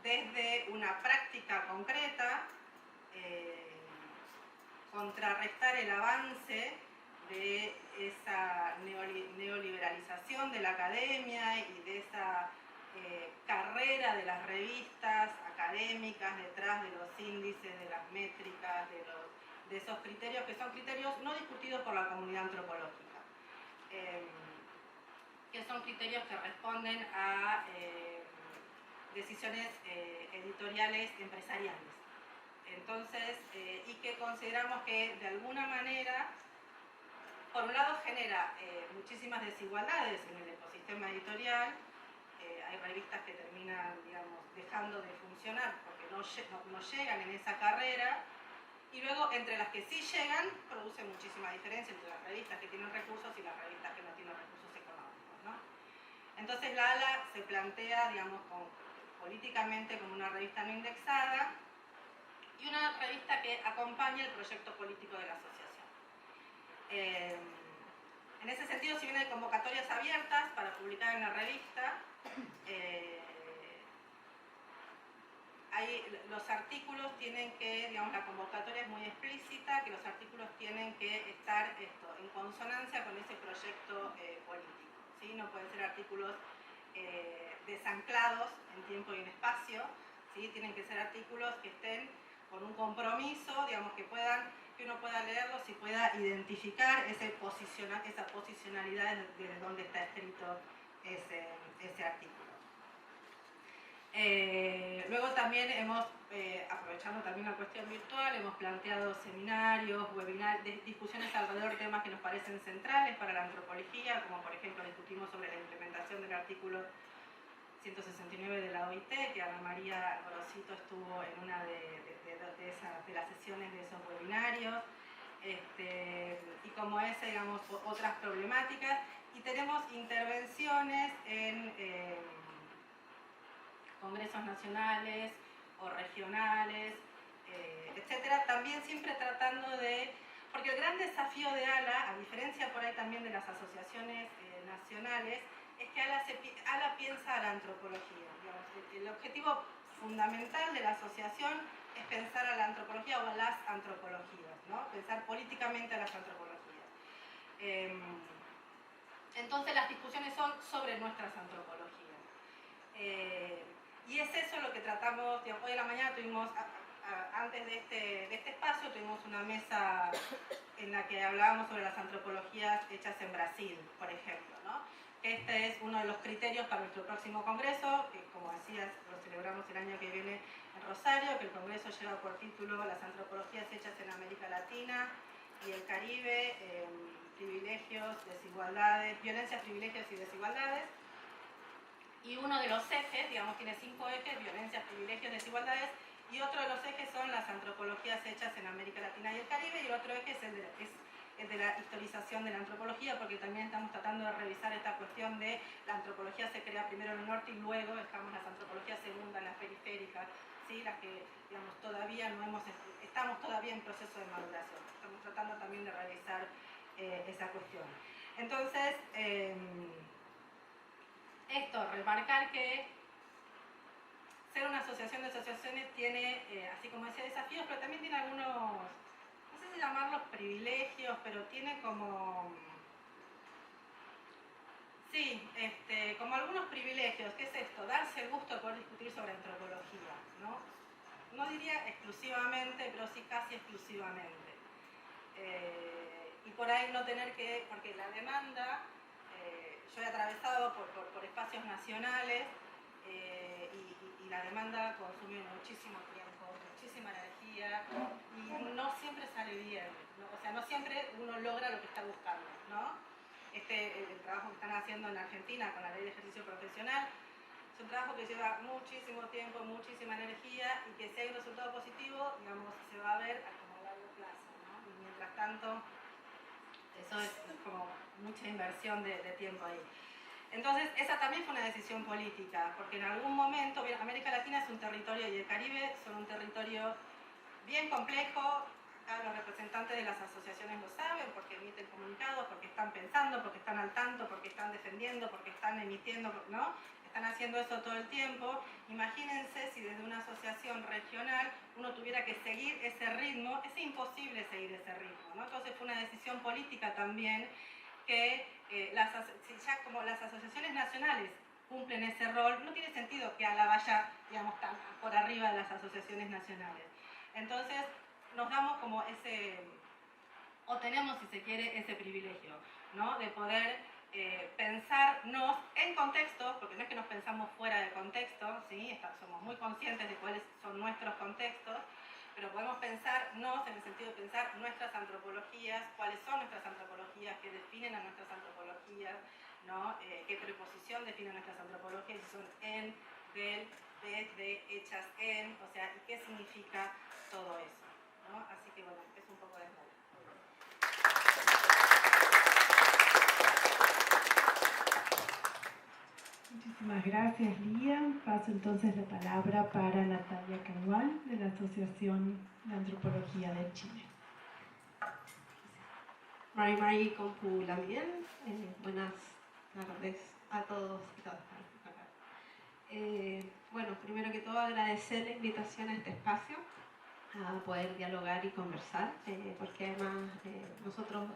desde una práctica concreta, contrarrestar el avance de esa neoliberalización de la academia y de esa carrera de las revistas académicas detrás de los índices, de las métricas, de esos criterios que son criterios no discutidos por la comunidad antropológica, que son criterios que responden a decisiones editoriales empresariales. Entonces, y que consideramos que de alguna manera, por un lado, genera muchísimas desigualdades en el ecosistema editorial. Hay revistas que terminan, dejando de funcionar porque no llegan en esa carrera, Y luego, entre las que sí llegan, produce muchísima diferencia entre las revistas que tienen recursos y las revistas que no tienen recursos económicos, ¿no? Entonces la ALA se plantea, digamos, políticamente como una revista no indexada y una revista que acompaña el proyecto político de la asociación. En ese sentido, si bien hay convocatorias abiertas para publicar en la revista, los artículos tienen que, digamos, la convocatoria es muy explícita, que los artículos tienen que estar en consonancia con ese proyecto político, ¿sí? No pueden ser artículos desanclados en tiempo y en espacio, ¿sí? Tienen que ser artículos que estén con un compromiso, digamos, que uno pueda leerlos y pueda identificar esa posicionalidad de donde está escrito ese artículo. Luego también hemos, aprovechando también la cuestión virtual, hemos planteado seminarios, webinars, discusiones alrededor de temas que nos parecen centrales para la antropología, como por ejemplo discutimos sobre la implementación del artículo 169 de la OIT, que Ana María Gorosito estuvo en una de las sesiones de esos webinarios, y como ese, digamos, otras problemáticas, y tenemos intervenciones en congresos nacionales o regionales, etcétera, también siempre tratando de, porque el gran desafío de ALA, a diferencia por ahí también de las asociaciones nacionales, es que ALA piensa a la antropología. Digamos, el objetivo fundamental de la asociación es pensar a la antropología o a las antropologías, ¿no? Pensar políticamente a las antropologías. Entonces las discusiones son sobre nuestras antropologías. Y es eso lo que tratamos, digamos, hoy a la mañana tuvimos, antes de este espacio, tuvimos una mesa en la que hablábamos sobre las antropologías hechas en Brasil, por ejemplo, ¿no? Este es uno de los criterios para nuestro próximo congreso, que como decías, lo celebramos el año que viene en Rosario, que el congreso lleva por título Las antropologías hechas en América Latina y el Caribe, privilegios, desigualdades, violencias, privilegios y desigualdades. Y uno de los ejes, digamos, tiene 5 ejes, violencias, privilegios, desigualdades, y otro de los ejes son las antropologías hechas en América Latina y el Caribe, y el otro eje es el de la historización de la antropología, porque también estamos tratando de revisar esta cuestión de la antropología se crea primero en el norte y luego estamos las antropologías segundas, las periféricas, ¿sí? Las que, digamos, todavía estamos todavía en proceso de maduración. Estamos tratando también de revisar esa cuestión. Entonces, esto, remarcar que ser una asociación de asociaciones tiene, así como decía, desafíos, pero también tiene algunos, no sé si llamarlos privilegios, pero tiene como, sí, como algunos privilegios. ¿Qué es esto? Darse el gusto de poder discutir sobre antropología, ¿no? No diría exclusivamente, pero sí casi exclusivamente. Y por ahí no tener que, porque la demanda, yo he atravesado por espacios nacionales, y la demanda consume muchísimo tiempo, muchísima energía, y no siempre sale bien, ¿no? O sea, no siempre uno logra lo que está buscando, ¿no? El trabajo que están haciendo en Argentina con la ley de ejercicio profesional es un trabajo que lleva muchísimo tiempo, muchísima energía, y que si hay un resultado positivo, digamos, se va a ver a como largo plazo, ¿no? Y mientras tanto, eso es como mucha inversión de tiempo ahí. Entonces, esa también fue una decisión política, porque en algún momento, bien, América Latina es un territorio y el Caribe son un territorio bien complejo. Los representantes de las asociaciones lo saben, porque emiten comunicados, porque están pensando, porque están al tanto, porque están defendiendo, porque están emitiendo, ¿no? Están haciendo eso todo el tiempo. Imagínense si desde una asociación regional uno tuviera que seguir ese ritmo, es imposible seguir ese ritmo, ¿no? Entonces fue una decisión política también que ya como las asociaciones nacionales cumplen ese rol, no tiene sentido que ALA vaya, digamos, tan por arriba de las asociaciones nacionales. Entonces nos damos como o tenemos, si se quiere, ese privilegio, ¿no? De poder pensarnos en contexto, porque no es que nos pensamos fuera del contexto, ¿sí? Somos muy conscientes de cuáles son nuestros contextos, pero podemos pensarnos en el sentido de pensar nuestras antropologías, cuáles son nuestras antropologías, qué definen a nuestras antropologías, ¿no? Qué preposición define nuestras antropologías, si son en, del, de, hechas en, o sea, y qué significa todo eso, ¿no? Así que bueno, es un poco de eso. Muchísimas gracias, Lía. Paso entonces la palabra para Natalia Cangual, de la Asociación de Antropología de Chile. Mari Compu Lamien, buenas tardes a todos y todas. Bueno, primero que todo agradecer la invitación a este espacio, a poder dialogar y conversar, porque además nosotros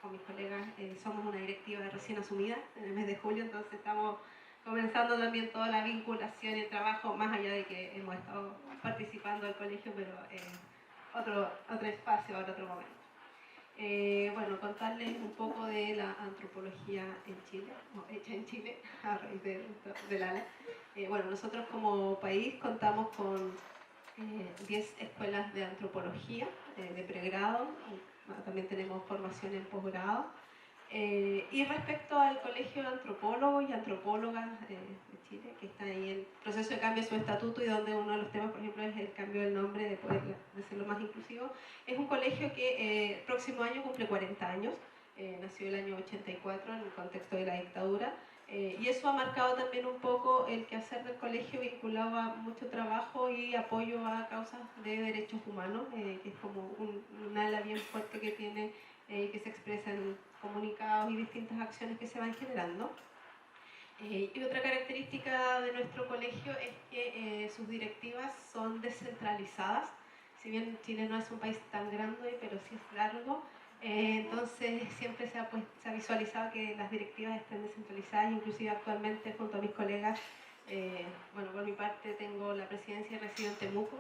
con mis colegas somos una directiva recién asumida en el mes de julio, entonces estamos comenzando también toda la vinculación y el trabajo, más allá de que hemos estado participando del colegio, pero otro espacio, ahora otro momento. Bueno, contarles un poco de la antropología en Chile, o hecha en Chile, a raíz del ALA. Bueno, nosotros como país contamos con 10 escuelas de antropología de pregrado, también tenemos formación en posgrado. Y respecto al Colegio de Antropólogos y Antropólogas de Chile, que está ahí en proceso de cambio de su estatuto y donde uno de los temas, por ejemplo, es el cambio del nombre, de poder hacerlo más inclusivo, es un colegio que el próximo año cumple 40 años, nació el año 84 en el contexto de la dictadura, y eso ha marcado también un poco el quehacer del colegio vinculado a mucho trabajo y apoyo a causas de derechos humanos, que es como un ala bien fuerte que tiene, que se expresa en comunicados y distintas acciones que se van generando. Y otra característica de nuestro colegio es que sus directivas son descentralizadas. Si bien Chile no es un país tan grande, pero sí es largo, entonces siempre se ha visualizado que las directivas estén descentralizadas, inclusive actualmente junto a mis colegas, bueno, por mi parte tengo la presidencia y resido en Temuco,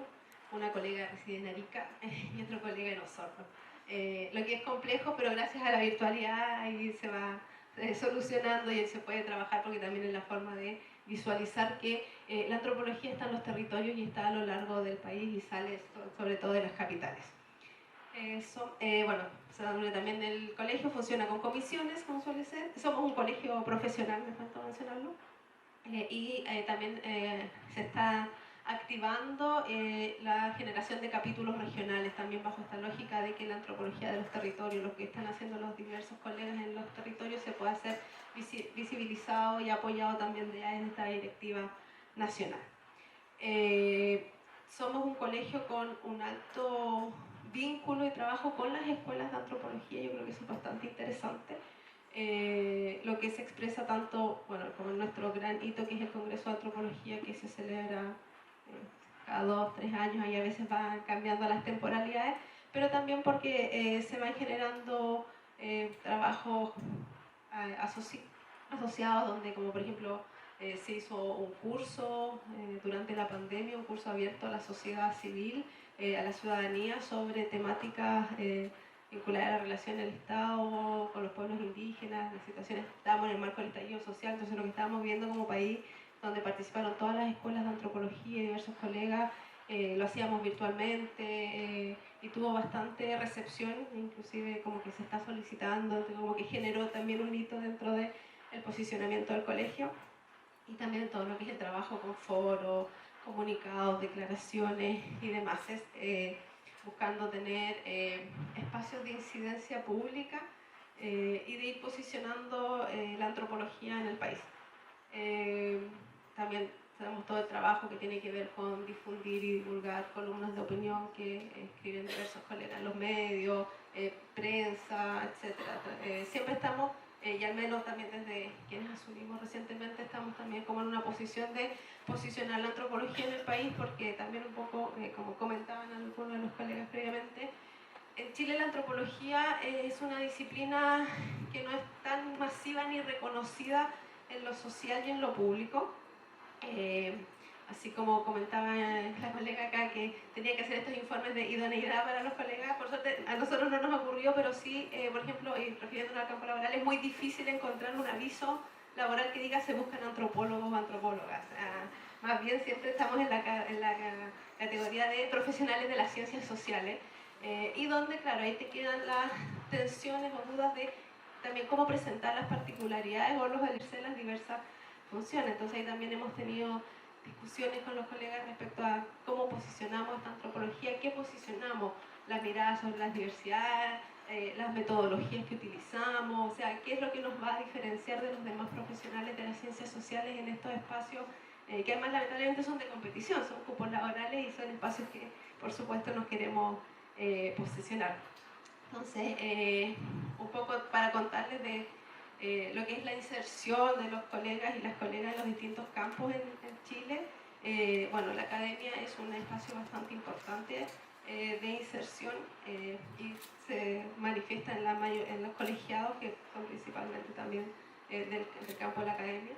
una colega reside en Arica y otro colega en Osorno. Lo que es complejo, pero gracias a la virtualidad ahí se va solucionando y se puede trabajar, porque también es la forma de visualizar que la antropología está en los territorios y está a lo largo del país y sale sobre todo de las capitales. Bueno, también el colegio funciona con comisiones, como suele ser. Somos un colegio profesional, me falta mencionarlo. Y también se está activando la generación de capítulos regionales, también bajo esta lógica de que la antropología de los territorios, lo que están haciendo los diversos colegas en los territorios, se pueda hacer visibilizado y apoyado también en esta directiva nacional. Somos un colegio con un alto vínculo y trabajo con las escuelas de antropología, yo creo que eso es bastante interesante. Lo que se expresa tanto, bueno, como en nuestro gran hito que es el Congreso de Antropología, que se celebra cada 2 o 3 años, y a veces van cambiando las temporalidades, pero también porque se van generando trabajos asociados, donde, como por ejemplo se hizo un curso durante la pandemia, un curso abierto a la sociedad civil, a la ciudadanía, sobre temáticas vinculadas a la relación del Estado con los pueblos indígenas, las situaciones. Estábamos en el marco del estallido social, entonces lo que estábamos viendo como país, donde participaron todas las escuelas de antropología y diversos colegas, lo hacíamos virtualmente y tuvo bastante recepción, inclusive como que se está solicitando, como que generó también un hito dentro del posicionamiento del colegio, y también todo lo que es el trabajo con foros, comunicados, declaraciones y demás, buscando tener espacios de incidencia pública y de ir posicionando la antropología en el país. También tenemos todo el trabajo que tiene que ver con difundir y divulgar columnas de opinión que escriben diversos colegas en los medios, prensa, etc. Siempre estamos, y al menos también desde quienes asumimos recientemente, estamos también como en una posición de posicionar la antropología en el país, porque también un poco, como comentaban algunos de los colegas previamente, en Chile la antropología es una disciplina que no es tan masiva ni reconocida en lo social y en lo público. Así como comentaba la colega acá, que tenía que hacer estos informes de idoneidad para los colegas, por suerte a nosotros no nos ocurrió, pero sí, por ejemplo, y refiriéndonos al campo laboral, es muy difícil encontrar un aviso laboral que diga se buscan antropólogos o antropólogas. Más bien siempre estamos en la categoría de profesionales de las ciencias sociales, y donde, claro, ahí te quedan las tensiones o dudas de también cómo presentar las particularidades o los ejercer las diversas funciones. Entonces ahí también hemos tenido discusiones con los colegas respecto a cómo posicionamos esta antropología, qué posicionamos la mirada sobre las diversidades, las metodologías que utilizamos, o sea, qué es lo que nos va a diferenciar de los demás profesionales de las ciencias sociales en estos espacios, que además lamentablemente son de competición, son cupos laborales y son espacios que por supuesto nos queremos posicionar. Entonces, un poco para contarles de lo que es la inserción de los colegas y las colegas en los distintos campos en Chile. Bueno, la academia es un espacio bastante importante de inserción y se manifiesta en los colegiados, que son principalmente también del campo de la academia.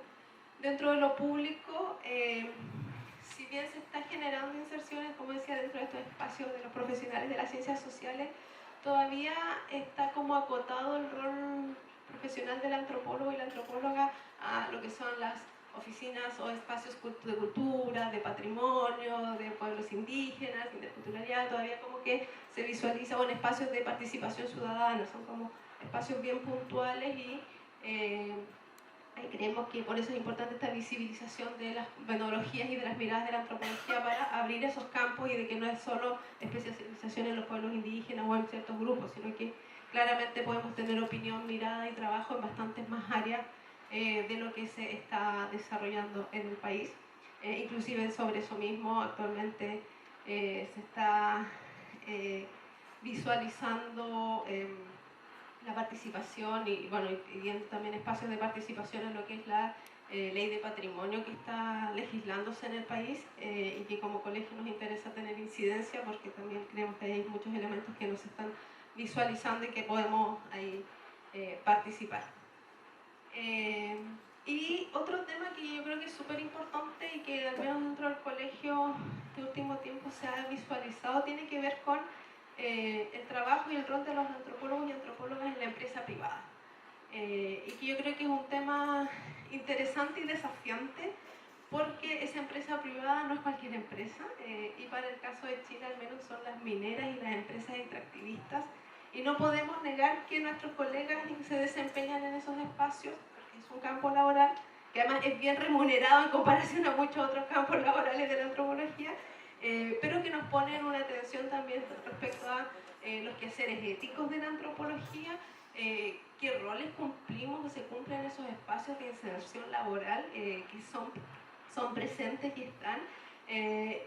Dentro de lo público, si bien se está generando inserciones, como decía, dentro de estos espacios de los profesionales de las ciencias sociales, todavía está como acotado el rol profesional del antropólogo y la antropóloga a lo que son las oficinas o espacios de cultura, de patrimonio, de pueblos indígenas, interculturalidad. Todavía como que se visualiza en espacios de participación ciudadana, son como espacios bien puntuales y creemos que por eso es importante esta visibilización de las metodologías y de las miradas de la antropología para abrir esos campos y de que no es solo especialización en los pueblos indígenas o en ciertos grupos, sino que claramente podemos tener opinión, mirada y trabajo en bastantes más áreas de lo que se está desarrollando en el país. Inclusive sobre eso mismo actualmente se está visualizando la participación y bueno, y también espacios de participación en lo que es la ley de patrimonio que está legislándose en el país y que como colegio nos interesa tener incidencia porque también creemos que hay muchos elementos que nos están visualizando y que podemos ahí participar. Y otro tema que yo creo que es súper importante y que al menos dentro del colegio este último tiempo se ha visualizado tiene que ver con el trabajo y el rol de los antropólogos y antropólogas en la empresa privada. Y que yo creo que es un tema interesante y desafiante porque esa empresa privada no es cualquier empresa y para el caso de Chile al menos son las mineras y las empresas extractivistas y no podemos negar que nuestros colegas se desempeñan en esos espacios porque es un campo laboral que además es bien remunerado en comparación a muchos otros campos laborales de la antropología, pero que nos ponen una atención también respecto a los quehaceres éticos de la antropología, qué roles cumplimos o se cumplen en esos espacios de inserción laboral que son presentes y están,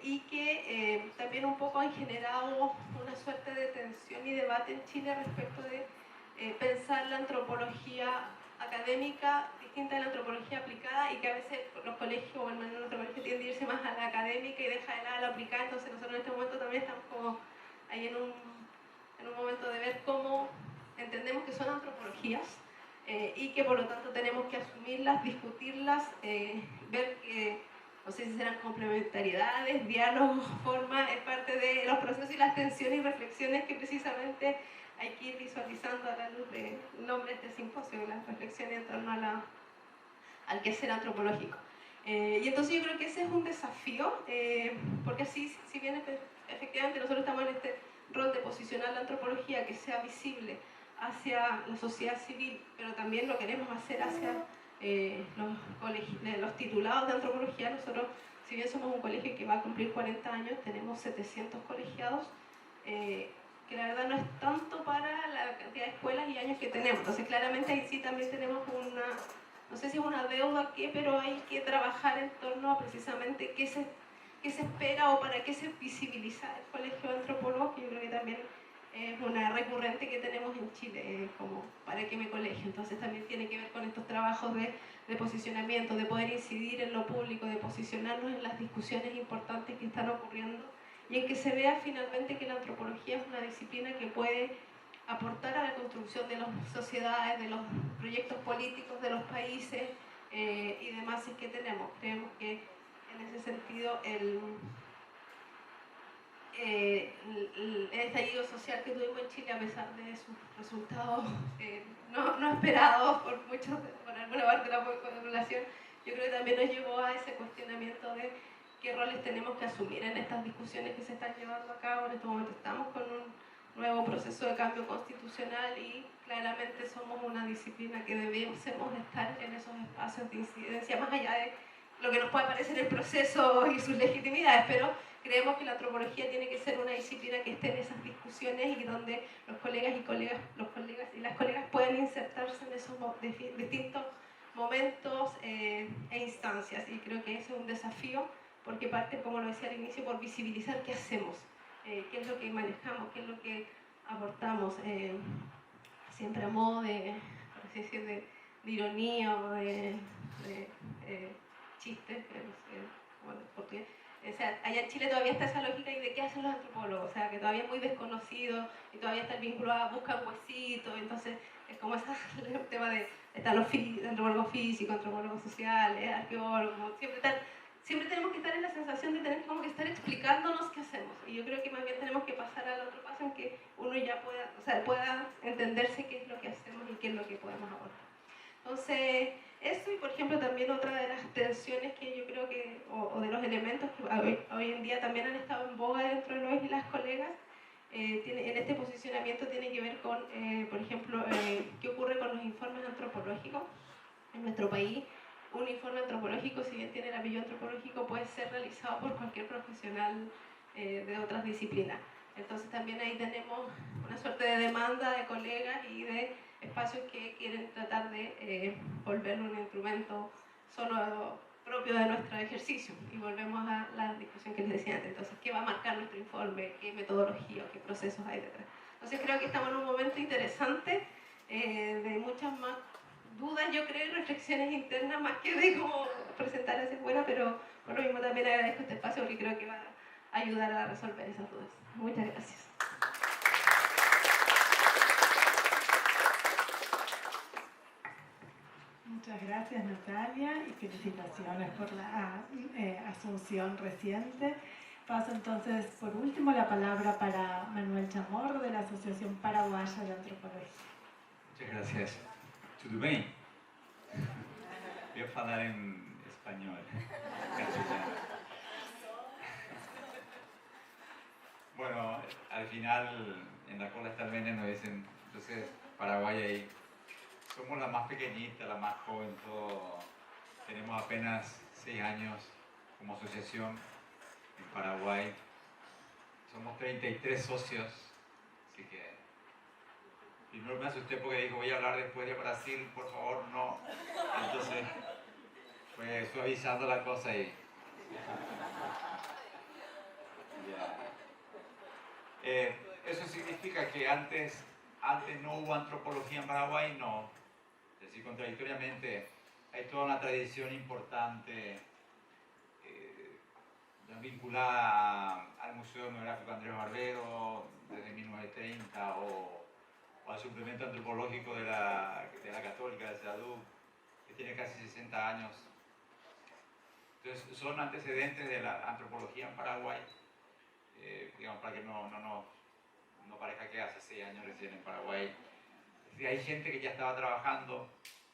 y que también un poco han generado una suerte de tensión y debate en Chile respecto de pensar la antropología académica distinta de la antropología aplicada y que a veces los colegios o el manual de antropología tienden a irse más a la académica y deja de lado a la aplicada. Entonces nosotros en este momento también estamos como ahí en un momento de ver cómo entendemos que son antropologías y que por lo tanto tenemos que asumirlas, discutirlas, ver que no sé si serán complementariedades, diálogos, formas, es parte de los procesos y las tensiones y reflexiones que precisamente hay que ir visualizando a la luz del nombre de este simposio, las reflexiones en torno al quehacer antropológico. Y entonces yo creo que ese es un desafío, porque así, si bien efectivamente nosotros estamos en este rol de posicionar la antropología que sea visible hacia la sociedad civil, pero también lo queremos hacer hacia los titulados de antropología. Nosotros, si bien somos un colegio que va a cumplir 40 años, tenemos 700 colegiados, que la verdad no es tanto para la cantidad de escuelas y años que tenemos. Entonces claramente ahí sí también tenemos una, no sé si es una deuda qué, pero hay que trabajar en torno a precisamente qué se espera o para qué se visibiliza el colegio de antropólogos, que yo creo que también es una recurrente que tenemos en Chile, como para qué me colegio. Entonces también tiene que ver con estos trabajos de posicionamiento, de poder incidir en lo público, de posicionarnos en las discusiones importantes que están ocurriendo y en que se vea finalmente que la antropología es una disciplina que puede aportar a la construcción de las sociedades, de los proyectos políticos de los países y demás que tenemos. Creemos que en ese sentido el estallido social que tuvimos en Chile, a pesar de sus resultados no esperados por alguna parte de la población, yo creo que también nos llevó a ese cuestionamiento de qué roles tenemos que asumir en estas discusiones que se están llevando a cabo. En este momento estamos con un nuevo proceso de cambio constitucional y claramente somos una disciplina que debemos estar en esos espacios de incidencia, más allá de lo que nos puede parecer el proceso y sus legitimidades, pero creemos que la antropología tiene que ser una disciplina que esté en esas discusiones y donde los colegas y las colegas puedan insertarse en esos distintos momentos e instancias. Y creo que ese es un desafío porque parte, como lo decía al inicio, por visibilizar qué hacemos, qué es lo que manejamos, qué es lo que aportamos, siempre a modo de, por así decir, de ironía o de chistes, no sé, bueno, porque, o sea, allá en Chile todavía está esa lógica y de qué hacen los antropólogos, o sea, que todavía es muy desconocido y todavía está el vínculo a buscar huesitos, entonces es como ese el tema de están los antropólogos físicos, antropólogos sociales, arqueólogos, siempre tenemos que estar en la sensación de tener como que estar explicándonos qué hacemos. Y yo creo que más bien tenemos que pasar al otro paso en que uno ya pueda, o sea, pueda entenderse qué es lo que hacemos y qué es lo que podemos aportar. Entonces, eso y por ejemplo también otra de las tensiones que yo creo que, o de los elementos que hoy en día también han estado en boga dentro de los y las colegas, en este posicionamiento tiene que ver con, por ejemplo, qué ocurre con los informes antropológicos en nuestro país. Un informe antropológico, si bien tiene el apellido antropológico, puede ser realizado por cualquier profesional de otras disciplinas. Entonces también ahí tenemos una suerte de demanda de colegas y de espacios que quieren tratar de volverlo un instrumento solo propio de nuestro ejercicio. Y volvemos a la discusión que les decía antes. Entonces, ¿qué va a marcar nuestro informe? ¿Qué metodología? ¿Qué procesos hay detrás? Entonces creo que estamos en un momento interesante de muchas más dudas, yo creo, y reflexiones internas más que de cómo presentar a ser buena, pero por lo mismo también agradezco este espacio porque creo que va a ayudar a resolver esas dudas. Muchas gracias. Muchas gracias, Natalia, y felicitaciones por la asunción reciente. Paso entonces, por último, la palabra para Manuel Chamorro, de la Asociación Paraguaya de Antropología. Muchas gracias. Tudo bem? Voy a hablar en español, castellano. Bueno, al final, en la cola está el veneno, dicen. Entonces, Paraguay ahí. Somos la más pequeñita, la más joven, todo. Tenemos apenas 6 años como asociación en Paraguay. Somos 33 socios, así que primero me asusté porque dijo voy a hablar después de Brasil, por favor, no. Entonces fue suavizando la cosa y eso significa que antes no hubo antropología en Paraguay, no. Es decir, contradictoriamente hay toda una tradición importante vinculada al Museo Etnográfico Andrés Barbero desde 1930 o al suplemento antropológico de la Católica de SEADUC, que tiene casi 60 años. Entonces son antecedentes de la antropología en Paraguay, digamos, para que no parezca que hace 6 años recién en Paraguay. Hay gente que ya estaba trabajando,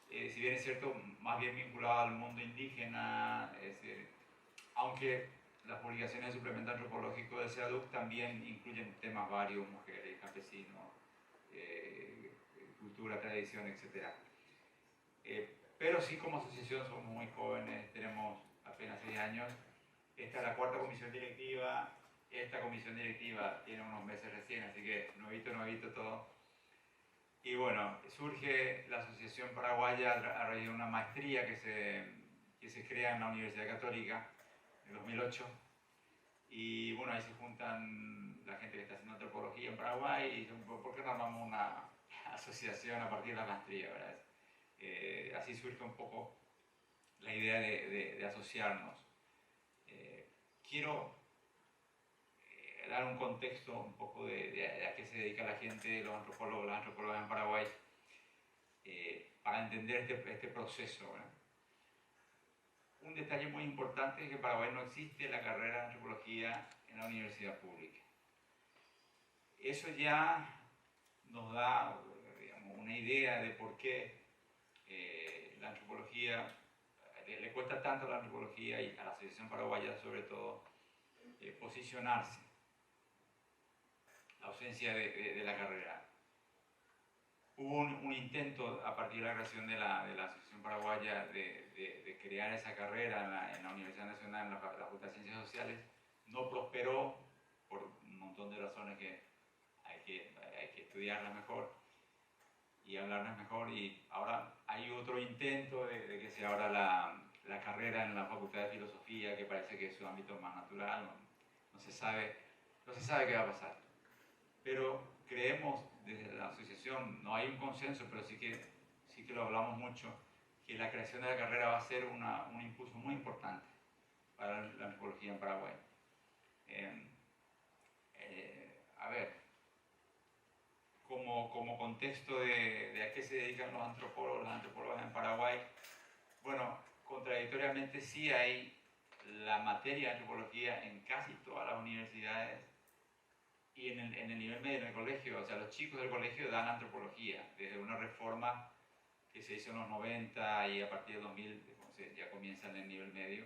si bien es cierto, más bien vinculado al mundo indígena, aunque las publicaciones de suplemento antropológico de SEADUC también incluyen temas varios, mujeres, campesinos, cultura, tradición, etc. Pero sí, como asociación somos muy jóvenes, tenemos apenas 6 años. Esta es la 4ª comisión directiva. Esta comisión directiva tiene unos meses recién, así que nuevito todo. Y bueno, surge la Asociación Paraguaya a raíz de una maestría que se crea en la Universidad Católica en 2008. Y bueno, ahí se juntan la gente que está haciendo antropología en Paraguay y dicen, ¿por qué no armamos una asociación a partir de la maestría, ¿verdad? Así surge un poco la idea de asociarnos. Quiero dar un contexto un poco de a qué se dedica la gente, los antropólogos, las antropólogas en Paraguay, para entender este proceso, ¿verdad? Un detalle muy importante es que en Paraguay no existe la carrera de antropología en la universidad pública. Eso ya nos da, digamos, una idea de por qué la antropología, le cuesta tanto a la antropología y a la Asociación Paraguaya sobre todo posicionarse. La ausencia de la carrera. Hubo un intento a partir de la creación de la Asociación Paraguaya de crear esa carrera en la Universidad Nacional, en la Facultad de Ciencias Sociales. no prosperó por un montón de razones que hay que estudiarlas mejor y hablarlas mejor, y ahora hay otro intento de que se abra la carrera en la Facultad de Filosofía, que parece que es su ámbito más natural, no se sabe qué va a pasar. Pero creemos desde la asociación, no hay un consenso, pero sí que lo hablamos mucho, que la creación de la carrera va a ser un impulso muy importante para la antropología en Paraguay. A ver, como contexto de a qué se dedican las antropólogas en Paraguay, bueno, contradictoriamente sí hay la materia de antropología en casi todas las universidades y en el nivel medio, en el colegio. O sea, los chicos del colegio dan antropología, desde una reforma que se hizo en los 90 y a partir de 2000 ya comienzan en el nivel medio.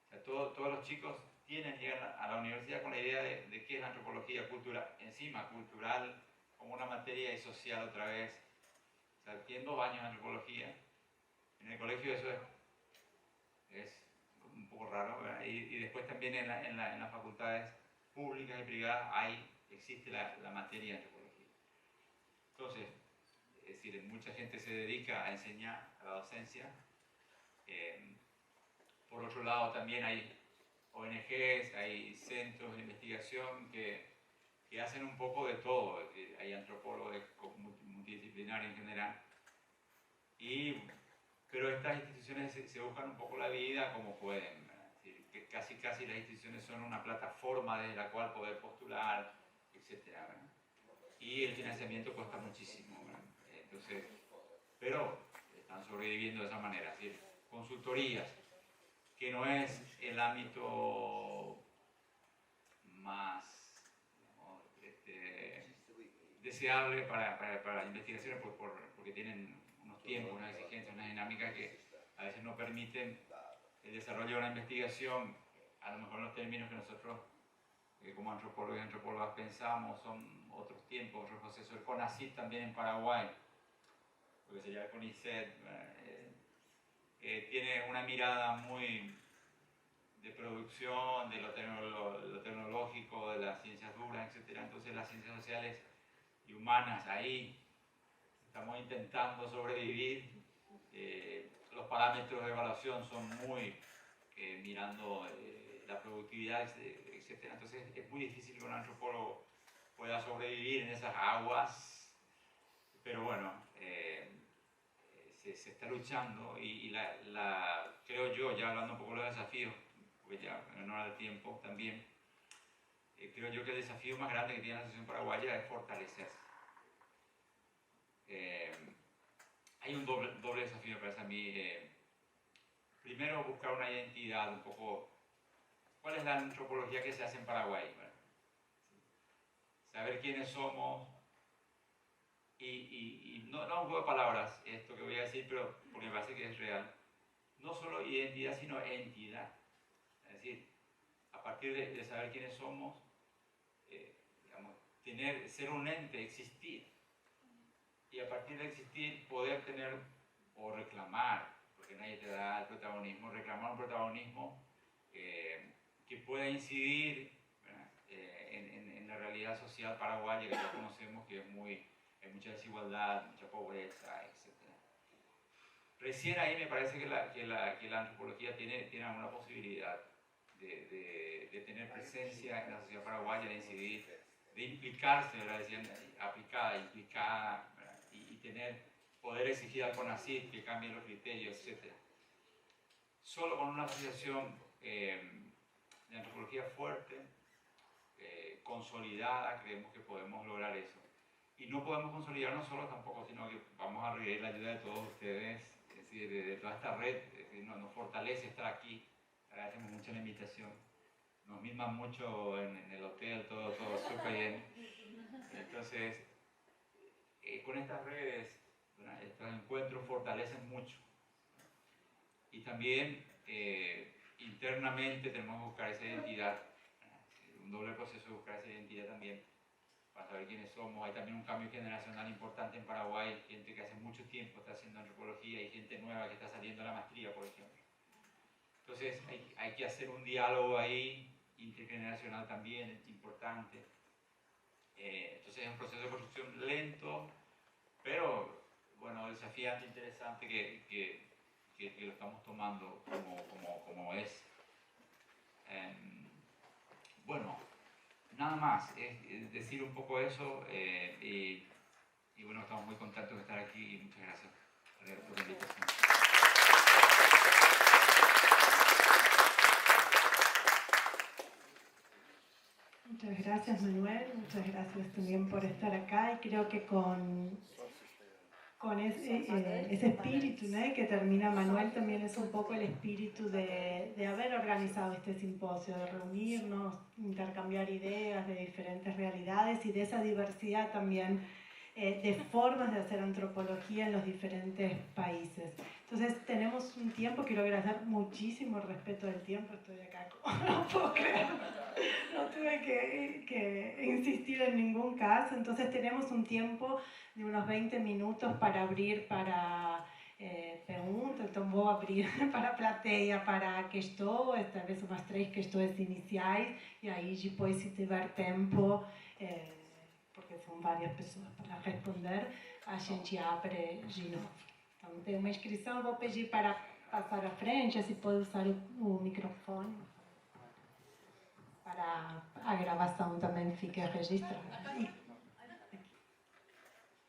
O sea, todos los chicos llegan a la universidad con la idea de qué es la antropología cultural, como una materia y social otra vez. O sea, tienen 2 años de antropología. En el colegio eso es un poco raro, ¿verdad? Y después también en las facultades públicas y privadas existe la materia de antropología. Entonces, es decir, mucha gente se dedica a enseñar, a la docencia. Por otro lado, también hay ONGs, hay centros de investigación que hacen un poco de todo. Hay antropólogos multidisciplinarios en general. Pero estas instituciones se buscan un poco la vida como pueden. Es decir, que casi las instituciones son una plataforma desde la cual poder postular, etc. Y el financiamiento cuesta muchísimo. Entonces, pero están sobreviviendo de esa manera. Es decir, consultorías, que no es el ámbito más, digamos, deseable para las investigaciones porque tienen unos tiempos, unas exigencias, unas dinámicas que a veces no permiten el desarrollo de una investigación, a lo mejor en los términos que nosotros como antropólogos y antropólogas pensamos, son otros tiempos, otros procesos. El CONACYT también en Paraguay, lo que sería el CONICET, tiene una mirada muy de producción, de lo tecnológico, de las ciencias duras, etc. Entonces las ciencias sociales y humanas ahí estamos intentando sobrevivir. Los parámetros de evaluación son muy mirando la productividad, etc. Entonces es muy difícil que un antropólogo pueda sobrevivir en esas aguas, pero bueno, se está luchando y creo yo, ya hablando un poco de los desafíos, porque ya en honor al tiempo también, creo yo que el desafío más grande que tiene la Asociación Paraguaya es fortalecerse. Hay un doble desafío, me parece a mí. Primero, buscar una identidad, un poco, ¿cuál es la antropología que se hace en Paraguay? Bueno, saber quiénes somos y no un juego de palabras esto que voy a decir, pero porque me parece que es real. No solo identidad, sino entidad. Es decir, a partir de saber quiénes somos, digamos, ser un ente, existir. Y a partir de existir, poder tener o reclamar, porque nadie te da el protagonismo, reclamar un protagonismo que pueda incidir en la realidad social paraguaya que ya conocemos, que hay mucha desigualdad, mucha pobreza, etc. Recién ahí me parece que la antropología tiene alguna posibilidad de tener presencia en la sociedad paraguaya, de incidir, de implicarse, ¿verdad? Decían, aplicada, implicada, y poder exigir al CONACYT que cambie los criterios, etc. Solo con una asociación de antropología fuerte, consolidada, creemos que podemos lograr eso. Y no podemos consolidarnos solos tampoco, sino que vamos a requerir la ayuda de todos ustedes, es decir, de toda esta red, nos fortalece estar aquí. Agradecemos mucho la invitación. Nos miman mucho en el hotel, todo súper bien. Entonces, con estas redes, estos encuentros fortalecen mucho. Y también internamente tenemos que buscar esa identidad, un doble proceso de buscar esa identidad también, para saber quiénes somos. Hay también un cambio generacional importante en Paraguay, gente que hace mucho tiempo está haciendo antropología y gente nueva que está saliendo a la maestría, por ejemplo. Entonces hay que hacer un diálogo ahí intergeneracional también es importante. Entonces es un proceso de construcción lento, pero bueno, desafiante, interesante que lo estamos tomando como es. Bueno, nada más, es decir un poco eso y bueno, estamos muy contentos de estar aquí y muchas gracias por la invitación. Muchas gracias, Manuel, muchas gracias también por estar acá, y creo que con ese espíritu, ¿no?, que termina Manuel, también es un poco el espíritu de haber organizado este simposio, de reunirnos, intercambiar ideas de diferentes realidades y de esa diversidad también de formas de hacer antropología en los diferentes países. Entonces tenemos un tiempo, quiero agradecer muchísimo el respeto del tiempo, estoy acá, no puedo creer, no tuve que insistir en ningún caso, entonces tenemos un tiempo de unos 20 minutos para abrir para perguntas, então vou abrir para a plateia, para questões, talvez umas 3 questões iniciais, e aí depois, se tiver tempo, porque são várias pessoas para responder, a gente abre de novo. Então tem uma inscrição, vou pedir para passar à frente, se pode usar o microfone, para a gravação também fique registrada.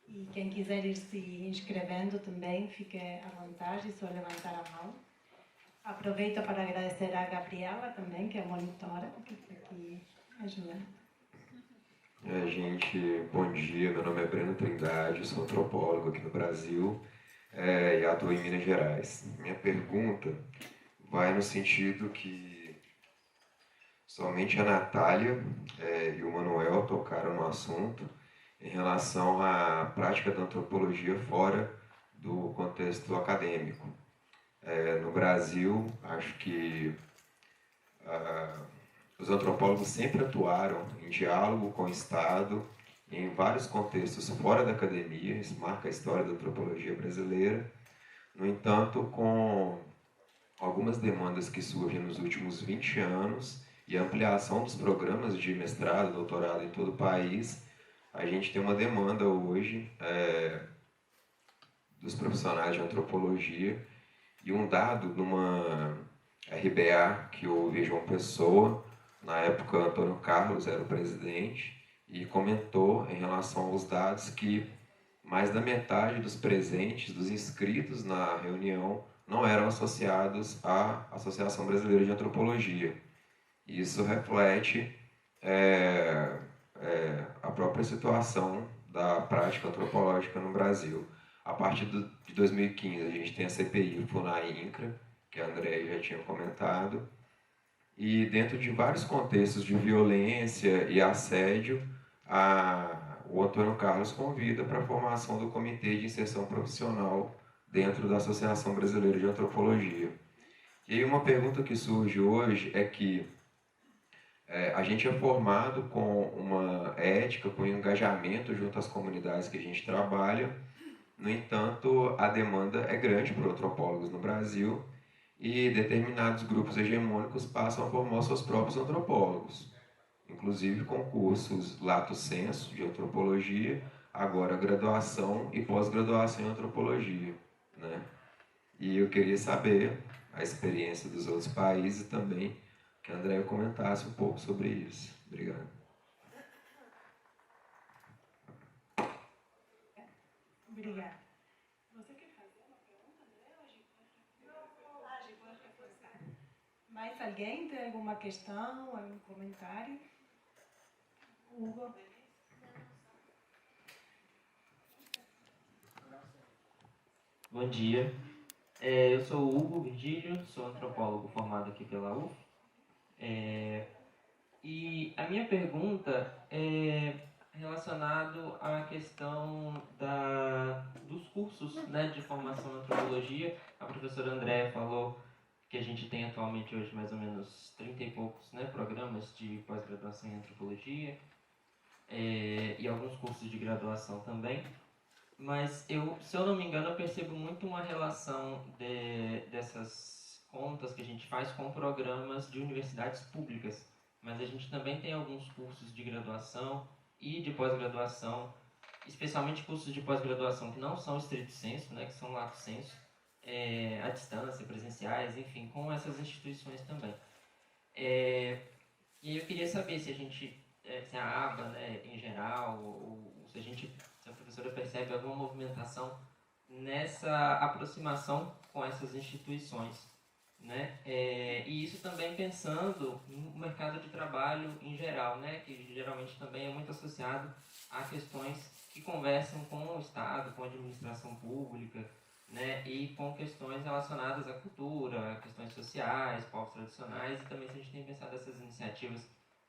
E quem quiser ir se inscrevendo também, fique à vontade, é só levantar a mão. Aproveito para agradecer a Gabriela também, que é a monitora, que está aqui ajudando. Gente, bom dia, meu nome é Breno Trindade, sou antropólogo aqui no Brasil e atuo em Minas Gerais. Minha pergunta vai no sentido que somente a Natália e o Manuel tocaram no assunto em relação à prática da antropologia fora do contexto acadêmico. No Brasil, acho que os antropólogos sempre atuaram em diálogo com o Estado, em vários contextos fora da academia, isso marca a história da antropologia brasileira. No entanto, com algumas demandas que surgem nos últimos 20 anos e a ampliação dos programas de mestrado, doutorado em todo o país, a gente tem uma demanda hoje dos profissionais de antropologia, e um dado numa RBA que houve em João Pessoa, na época Antônio Carlos era o presidente, e comentou em relação aos dados que mais da metade dos presentes, dos inscritos na reunião, não eram associados à Associação Brasileira de Antropologia. Isso reflete a própria situação da prática antropológica no Brasil. A partir de 2015, a gente tem a CPI, o FUNAI-INCRA, que a Andréia já tinha comentado, e dentro de vários contextos de violência e assédio, o Antônio Carlos convida para a formação do Comitê de Inserção Profissional dentro da Associação Brasileira de Antropologia. E aí uma pergunta que surge hoje é que a gente é formado com uma ética, com um engajamento junto às comunidades que a gente trabalha. No entanto, a demanda é grande por antropólogos no Brasil e determinados grupos hegemônicos passam a formar os seus próprios antropólogos, inclusive com cursos lato sensu de antropologia, agora graduação e pós-graduação em antropologia, né? E eu queria saber a experiência dos outros países e também que a Andréia comentasse um pouco sobre isso. Obrigado. Obrigada. Você quer fazer uma pergunta, André? Hoje pode reforçar. Mais alguém tem alguma questão, algum comentário? Hugo? Bom dia. Eu sou o Hugo Virgílio, sou antropólogo formado aqui pela UF. E a minha pergunta é relacionado à questão dos cursos, né, de formação em antropologia. A professora Andréia falou que a gente tem atualmente hoje mais ou menos 30 e poucos, né, programas de pós-graduação em antropologia e alguns cursos de graduação também. Mas se eu não me engano, eu percebo muito uma relação dessas contas que a gente faz com programas de universidades públicas, mas a gente também tem alguns cursos de graduação e de pós-graduação, especialmente cursos de pós-graduação que não são estrito sensu, né, que são lato sensu, à distância, presenciais, enfim, com essas instituições também. E aí eu queria saber se a gente, se a aba, né, em geral, ou se a professora percebe alguma movimentação nessa aproximação com essas instituições, né? E isso também pensando no mercado de trabalho em geral, né? Que geralmente também é muito associado a questões que conversam com o Estado, com a administração pública, né? E com questões relacionadas à cultura, questões sociais, povos tradicionais, e também se a gente tem pensado essas iniciativas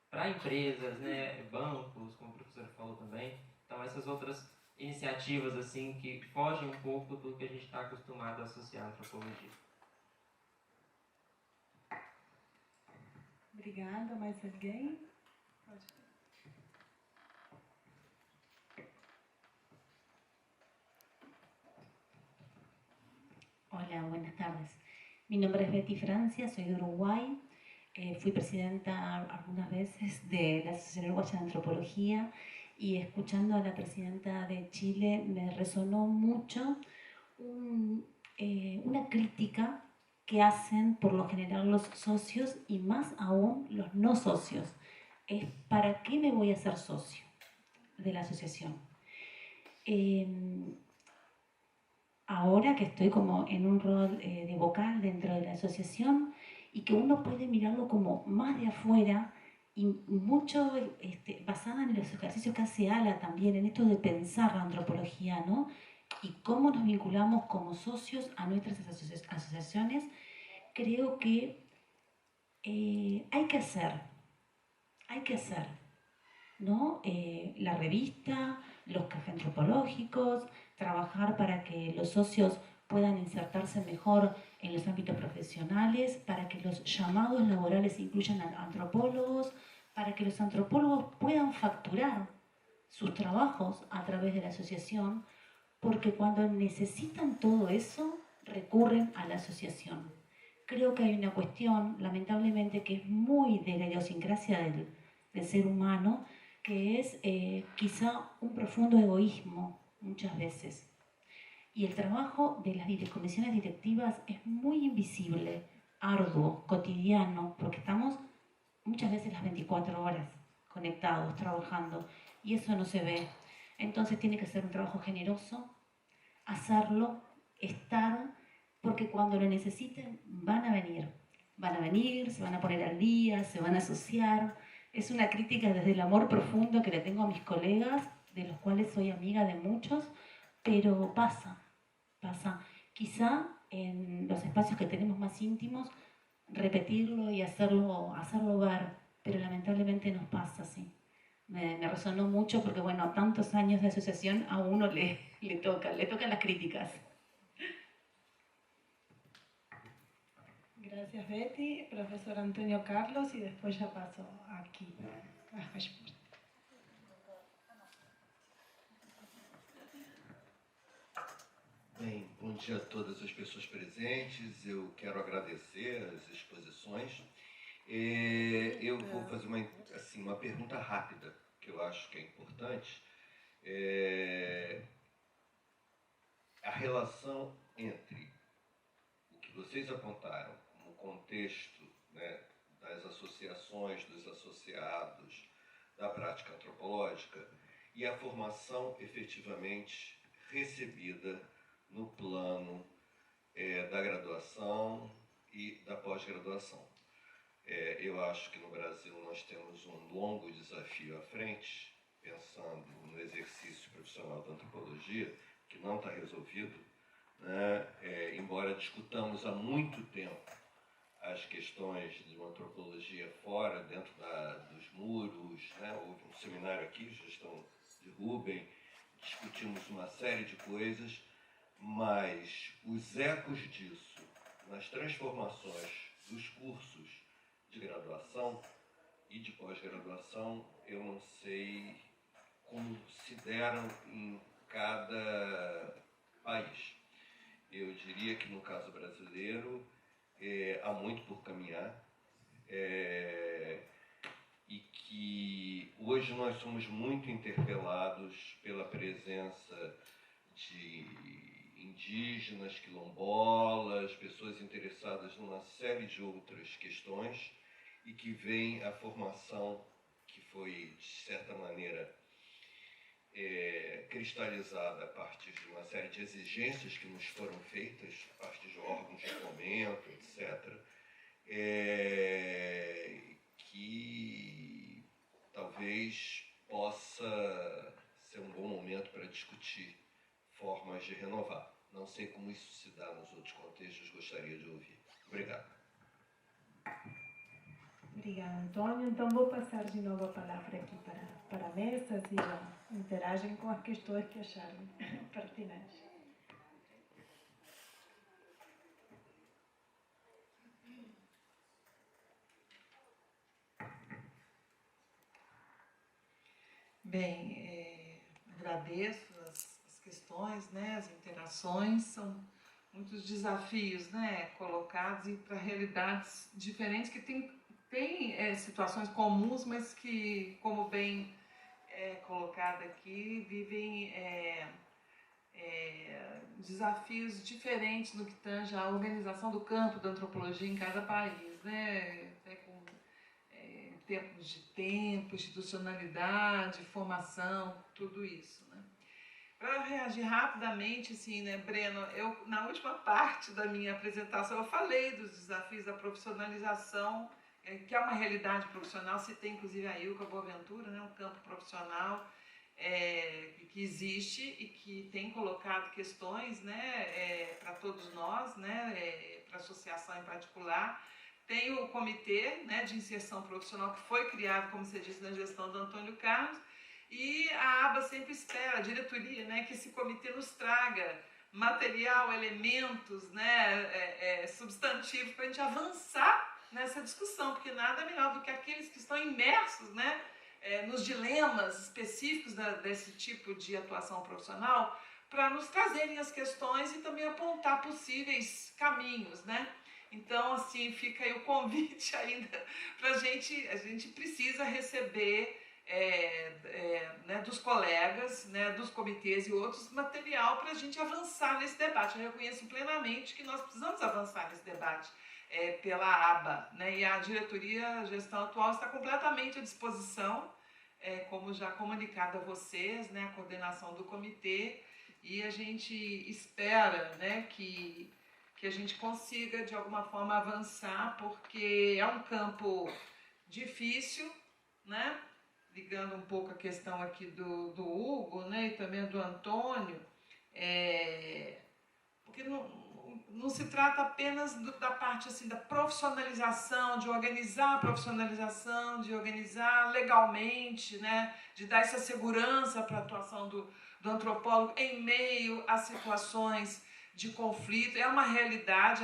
para empresas, né? Bancos, como a professora falou também. Então essas outras iniciativas assim que fogem um pouco do que a gente está acostumado a associar à antropologia. Obrigada. Mais alguém? Pode. Hola, buenas tardes. Mi nombre es Betty Francia, soy de Uruguay. Fui presidenta algunas veces de la Asociación Uruguaya de Antropología y escuchando a la presidenta de Chile me resonó mucho una crítica que hacen por lo general los socios y más aún los no socios. Es ¿para qué me voy a hacer socio de la asociación? Ahora que estoy como en un rol de vocal dentro de la asociación y que uno puede mirarlo como más de afuera y mucho basada en los ejercicios que hace Ala también, en esto de pensar la antropología, ¿no? Y cómo nos vinculamos como socios a nuestras asociaciones, creo que hay que hacer, ¿no? La revista, los cafés antropológicos, trabajar para que los socios puedan insertarse mejor en los ámbitos profesionales, para que los llamados laborales incluyan a antropólogos, para que los antropólogos puedan facturar sus trabajos a través de la asociación, porque cuando necesitan todo eso, recurren a la asociación. Creo que hay una cuestión, lamentablemente, que es muy de la idiosincrasia del ser humano, que es quizá un profundo egoísmo muchas veces. Y el trabajo de las comisiones directivas es muy invisible, arduo, cotidiano, porque estamos muchas veces las 24 horas conectados, trabajando, y eso no se ve. Entonces tiene que ser un trabajo generoso, hacerlo, estar, porque cuando lo necesiten van a venir, se van a poner al día, se van a asociar. Es una crítica desde el amor profundo que le tengo a mis colegas, de los cuales soy amiga de muchos, pero pasa. Quizá en los espacios que tenemos más íntimos, repetirlo y hacerlo ver, pero lamentablemente nos pasa así. Me resonó mucho porque, bueno, tantos años de asociación a uno le tocan las críticas. Gracias, Betty. Profesor Antonio Carlos, y después ya paso aqui a resposta. Bem, bom dia a todas as pessoas presentes. Eu quero agradecer as exposições. Eu vou fazer uma pergunta rápida, que eu acho que é importante. A relação entre o que vocês apontaram como contexto, né, das associações, dos associados, da prática antropológica e a formação efetivamente recebida no plano da graduação e da pós-graduação. Eu acho que no Brasil nós temos um longo desafio à frente, pensando no exercício profissional da antropologia, que não está resolvido, né? Embora discutamos há muito tempo as questões de uma antropologia fora, dentro dos muros, né? Houve um seminário aqui, gestão de Rubem, discutimos uma série de coisas, mas os ecos disso nas transformações dos cursos de graduação e de pós-graduação, eu não sei como se deram em cada país. Eu diria que no caso brasileiro há muito por caminhar. que hoje nós somos muito interpelados pela presença de indígenas, quilombolas, pessoas interessadas numa série de outras questões e que veem a formação que foi, de certa maneira, cristalizada a partir de uma série de exigências que nos foram feitas, a partir de órgãos de fomento, etc., que talvez possa ser um bom momento para discutir formas de renovar. Não sei como isso se dá nos outros contextos, gostaria de ouvir. Obrigado. Obrigada, Antônio. Então, vou passar de novo a palavra aqui para a mesa, e interagem com as questões que acharem pertinentes. Bem, agradeço as questões, né, as interações, são muitos desafios, né, colocados e para realidades diferentes que têm situações comuns, mas que, como bem colocado aqui, vivem desafios diferentes no que tange à organização do campo da antropologia em cada país, né, até com termos de tempo, institucionalidade, formação, tudo isso, né. Para reagir rapidamente, assim, né, Breno, na última parte da minha apresentação, eu falei dos desafios da profissionalização, que é uma realidade profissional, citei inclusive a Ilka Boaventura, né, um campo profissional que existe e que tem colocado questões, né, para todos nós, né, para a associação em particular. Tem o comitê, né, de inserção profissional que foi criado, como você disse, na gestão do Antônio Carlos, e a ABA sempre espera, a diretoria, né, que esse comitê nos traga material, elementos, né, substantivos para a gente avançar nessa discussão, porque nada melhor do que aqueles que estão imersos, né, nos dilemas específicos desse tipo de atuação profissional, para nos trazerem as questões e também apontar possíveis caminhos, né? Então, assim, fica aí o convite ainda para a gente precisa receber né, dos colegas, né, dos comitês e outros, material para a gente avançar nesse debate. Eu reconheço plenamente que nós precisamos avançar nesse debate pela ABA, né, e a diretoria, a gestão atual está completamente à disposição, como já comunicado a vocês, né, a coordenação do comitê, e a gente espera, né, que a gente consiga, de alguma forma, avançar, porque é um campo difícil, né? Ligando um pouco a questão aqui do Hugo, né? E também do Antônio, porque não se trata apenas da parte assim, da profissionalização, de organizar a profissionalização, de organizar legalmente, né? De dar essa segurança para a atuação do antropólogo em meio a situações de conflito. É uma realidade,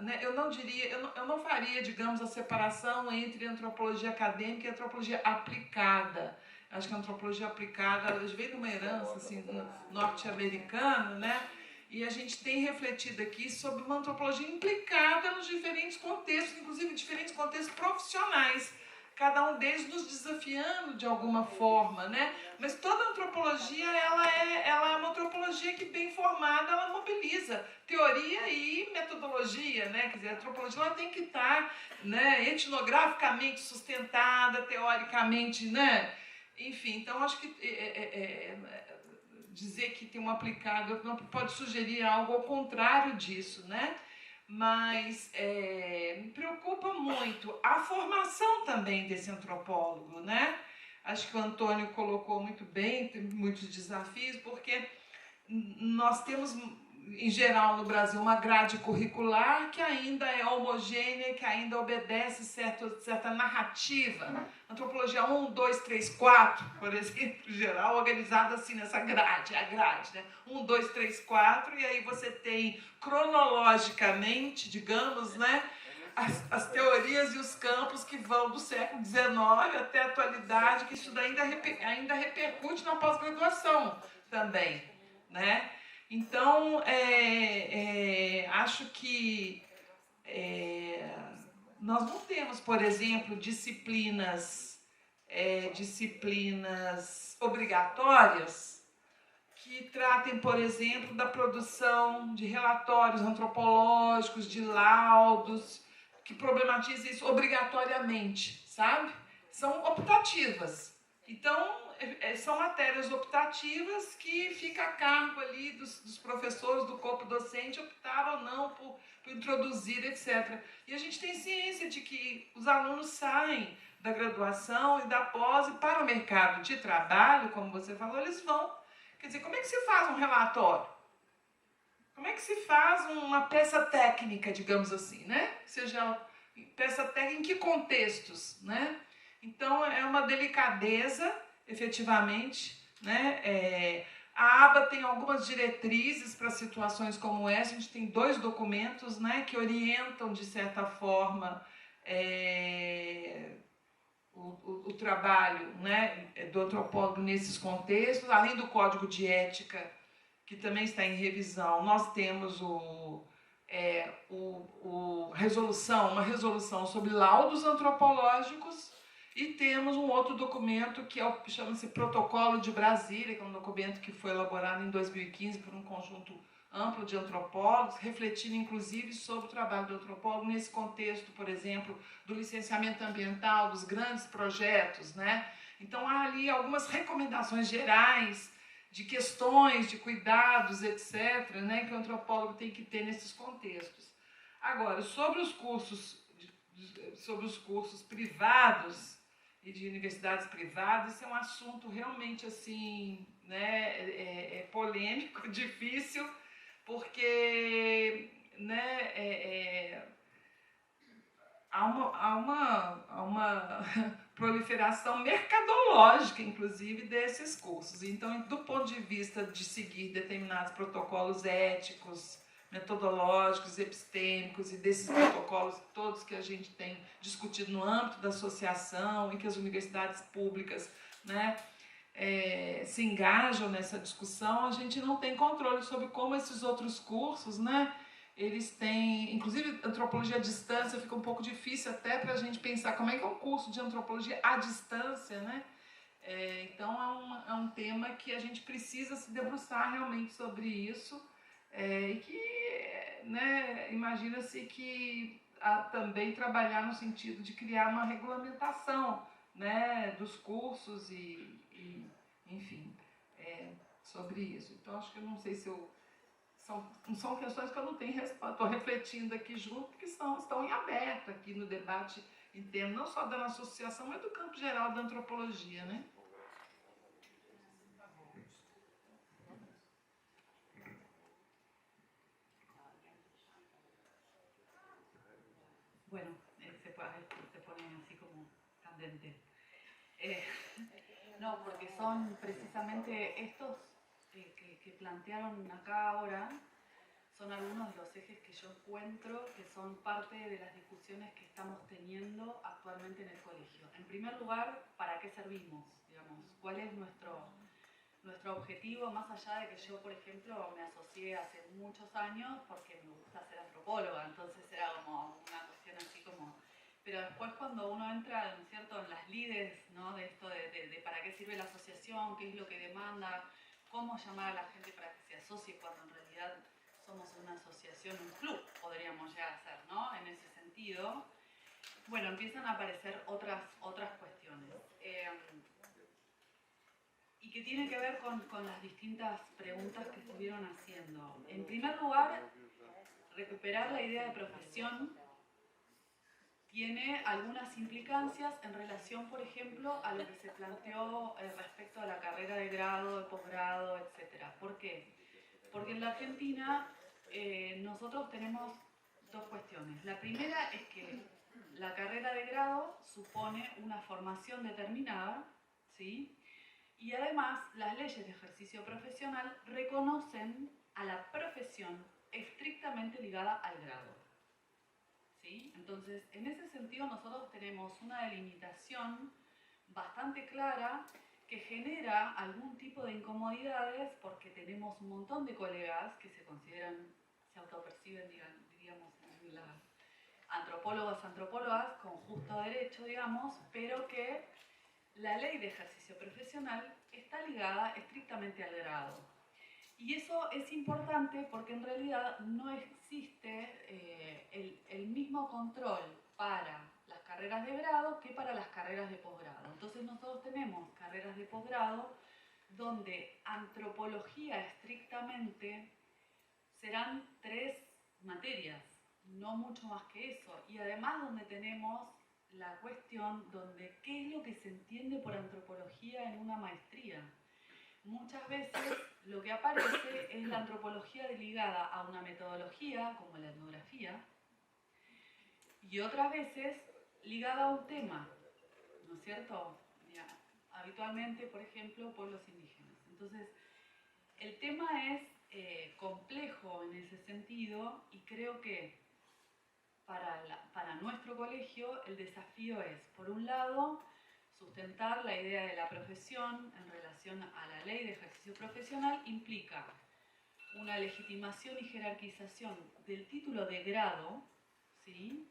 né? Eu não faria, digamos, a separação entre antropologia acadêmica e antropologia aplicada. Acho que a antropologia aplicada veio de uma herança assim, norte-americana, né? E a gente tem refletido aqui sobre uma antropologia implicada nos diferentes contextos, inclusive diferentes contextos profissionais, cada um deles nos desafiando de alguma forma, né? Mas toda antropologia, ela é uma antropologia que, bem formada, ela mobiliza teoria e metodologia, né? Quer dizer, a antropologia ela tem que estar, né, etnograficamente sustentada, teoricamente, né? Enfim, então acho que dizer que tem um aplicado não pode sugerir algo ao contrário disso, né? Mas me preocupa muito a formação também desse antropólogo, né? Acho que o Antônio colocou muito bem, tem muitos desafios, porque nós temos, em geral, no Brasil, uma grade curricular que ainda é homogênea, que ainda obedece certa narrativa. Antropologia 1, 2, 3, 4, por exemplo, em geral, organizada assim nessa grade, a grade, né? 1, 2, 3, 4, e aí você tem cronologicamente, digamos, né, as teorias e os campos que vão do século XIX até a atualidade, que isso ainda repercute na pós-graduação também, né? Então, acho que nós não temos, por exemplo, disciplinas disciplinas obrigatórias que tratem, por exemplo, da produção de relatórios antropológicos, de laudos, que problematizem isso obrigatoriamente, sabe? São optativas. Então, são matérias optativas que fica a cargo ali dos professores, do corpo docente, optar ou não por introduzir, etc. E a gente tem ciência de que os alunos saem da graduação e da pós e para o mercado de trabalho, como você falou, eles vão. Quer dizer, como é que se faz um relatório? Como é que se faz uma peça técnica, digamos assim, né? Seja peça técnica em que contextos, né? Então, é uma delicadeza, efetivamente, né? A aba tem algumas diretrizes para situações como essa. A gente tem 2 documentos, né, que orientam, de certa forma, o trabalho, né, do antropólogo nesses contextos. Além do Código de Ética, que também está em revisão, nós temos uma resolução sobre laudos antropológicos, e temos um outro documento que chama-se Protocolo de Brasília, que é um documento que foi elaborado em 2015 por um conjunto amplo de antropólogos, refletindo inclusive sobre o trabalho do antropólogo nesse contexto, por exemplo, do licenciamento ambiental, dos grandes projetos, né? Então há ali algumas recomendações gerais de questões, de cuidados, etc., né, que o antropólogo tem que ter nesses contextos. Agora, sobre os cursos privados e de universidades privadas, isso é um assunto realmente assim, né, polêmico, difícil, porque, né, há uma proliferação mercadológica, inclusive, desses cursos. Então, do ponto de vista de seguir determinados protocolos éticos, metodológicos, epistêmicos, e desses protocolos todos que a gente tem discutido no âmbito da associação e que as universidades públicas, né, se engajam nessa discussão, a gente não tem controle sobre como esses outros cursos, né, eles têm, inclusive antropologia à distância, fica um pouco difícil até para a gente pensar como é que é um curso de antropologia à distância, né? Então é um tema que a gente precisa se debruçar realmente sobre isso, e que, né, imagina-se que também trabalhar no sentido de criar uma regulamentação, né, dos cursos e enfim, sobre isso. Então acho que eu não sei se eu... São questões que eu não tenho resposta. Estou refletindo aqui junto, porque estão em aberto aqui no debate interno, não só da nossa associação, mas do campo geral da antropologia, né? Bueno, se pone así como candente. No, porque son precisamente estos que plantearon acá ahora, son algunos de los ejes que yo encuentro que son parte de las discusiones que estamos teniendo actualmente en el colegio. En primer lugar, ¿para qué servimos? Digamos, ¿cuál es nuestro objetivo? Más allá de que yo, por ejemplo, me asocié hace muchos años porque me gusta ser antropóloga, entonces era como una cuestión así como... Pero después cuando uno entra, ¿no es cierto?, en las lides, ¿no?, de esto de para qué sirve la asociación, qué es lo que demanda, cómo llamar a la gente para que se asocie cuando en realidad somos una asociación, un club, podríamos llegar a ser, ¿no?, en ese sentido. Bueno, empiezan a aparecer otras cuestiones. Y que tienen que ver con las distintas preguntas que estuvieron haciendo. En primer lugar, recuperar la idea de profesión tiene algunas implicancias en relación, por ejemplo, a lo que se planteó respecto a la carrera de grado, de posgrado, etc. ¿Por qué? Porque en la Argentina nosotros tenemos dos cuestiones. La primera es que la carrera de grado supone una formación determinada, ¿sí? Y además las leyes de ejercicio profesional reconocen a la profesión estrictamente ligada al grado. ¿Sí? Entonces, en ese sentido nosotros tenemos una delimitación bastante clara que genera algún tipo de incomodidades porque tenemos un montón de colegas que se consideran, se autoperciben, diríamos, las antropólogas con justo derecho, digamos, pero que la ley de ejercicio profesional está ligada estrictamente al grado. Y eso es importante porque en realidad no existe el mismo control para las carreras de grado que para las carreras de posgrado. Entonces nosotros tenemos carreras de posgrado donde antropología estrictamente serán 3 materias, no mucho más que eso. Y además donde tenemos la cuestión donde qué es lo que se entiende por antropología en una maestría. Muchas veces lo que aparece es la antropología ligada a una metodología, como la etnografía, y otras veces ligada a un tema, ¿no es cierto? Ya, habitualmente, por ejemplo, pueblos indígenas. Entonces, el tema es complejo en ese sentido y creo que para nuestro colegio el desafío es, por un lado, sustentar la idea de la profesión en relación a la ley de ejercicio profesional implica una legitimación y jerarquización del título de grado, ¿sí?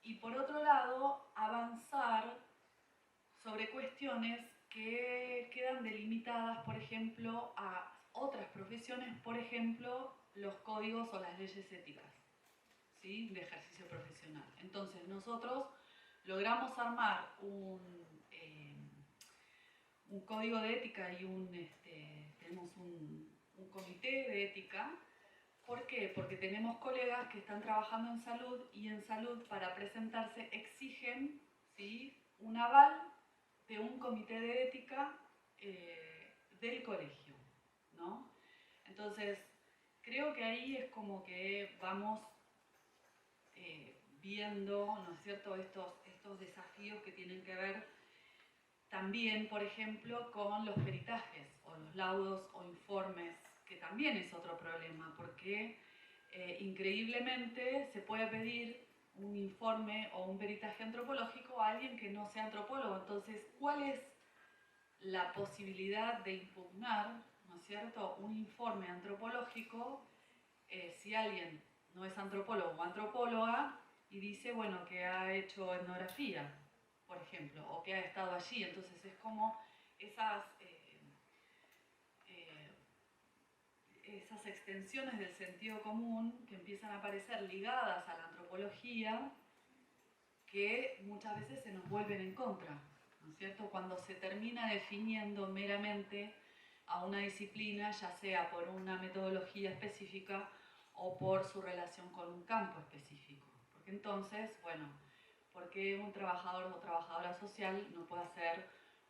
Y por otro lado, avanzar sobre cuestiones que quedan delimitadas, por ejemplo, a otras profesiones, por ejemplo, los códigos o las leyes éticas, ¿sí? De ejercicio profesional. Entonces, nosotros logramos armar un código de ética y tenemos un comité de ética. ¿Por qué? Porque tenemos colegas que están trabajando en salud y en salud para presentarse exigen, ¿sí?, un aval de un comité de ética del colegio, ¿no? Entonces, creo que ahí es como que vamos viendo, ¿no es cierto?, estos desafíos que tienen que ver también, por ejemplo, con los peritajes o los laudos o informes, que también es otro problema, porque increíblemente se puede pedir un informe o un peritaje antropológico a alguien que no sea antropólogo. Entonces, ¿cuál es la posibilidad de impugnar, ¿no es cierto?, un informe antropológico si alguien no es antropólogo o antropóloga y dice, bueno, que ha hecho etnografía, por ejemplo, o que ha estado allí? Entonces es como esas extensiones del sentido común que empiezan a aparecer ligadas a la antropología que muchas veces se nos vuelven en contra, ¿no es cierto? Cuando se termina definiendo meramente a una disciplina, ya sea por una metodología específica o por su relación con un campo específico. Porque entonces, bueno, ¿por qué un trabajador o trabajadora social no puede hacer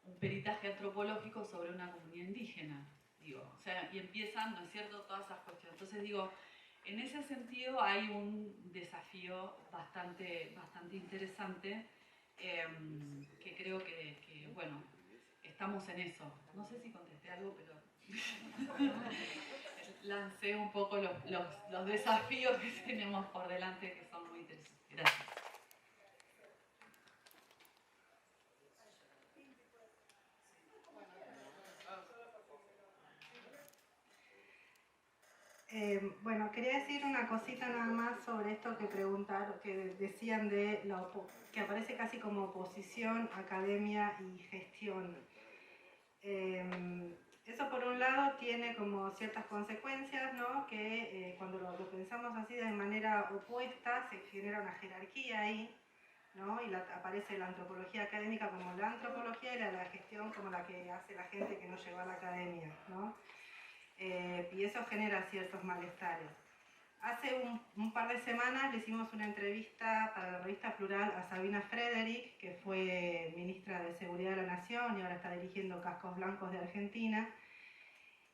un peritaje antropológico sobre una comunidad indígena? Digo, o sea, y empiezan, ¿no es cierto?, todas esas cuestiones. Entonces digo, en ese sentido hay un desafío bastante interesante que creo que, bueno, estamos en eso. No sé si contesté algo, pero lancé un poco los desafíos que tenemos por delante, que son muy interesantes. Gracias. Bueno, quería decir una cosita nada más sobre esto que preguntaron, que decían de que aparece casi como oposición, academia y gestión. Eso por un lado tiene como ciertas consecuencias, ¿no? Que cuando lo pensamos así de manera opuesta se genera una jerarquía ahí, ¿no? Y aparece la antropología académica como la antropología y la gestión como la que hace la gente que no llegó a la academia, ¿no? Y eso genera ciertos malestares. Hace un par de semanas le hicimos una entrevista para la revista Plural a Sabina Frederick, que fue ministra de Seguridad de la Nación y ahora está dirigiendo Cascos Blancos de Argentina.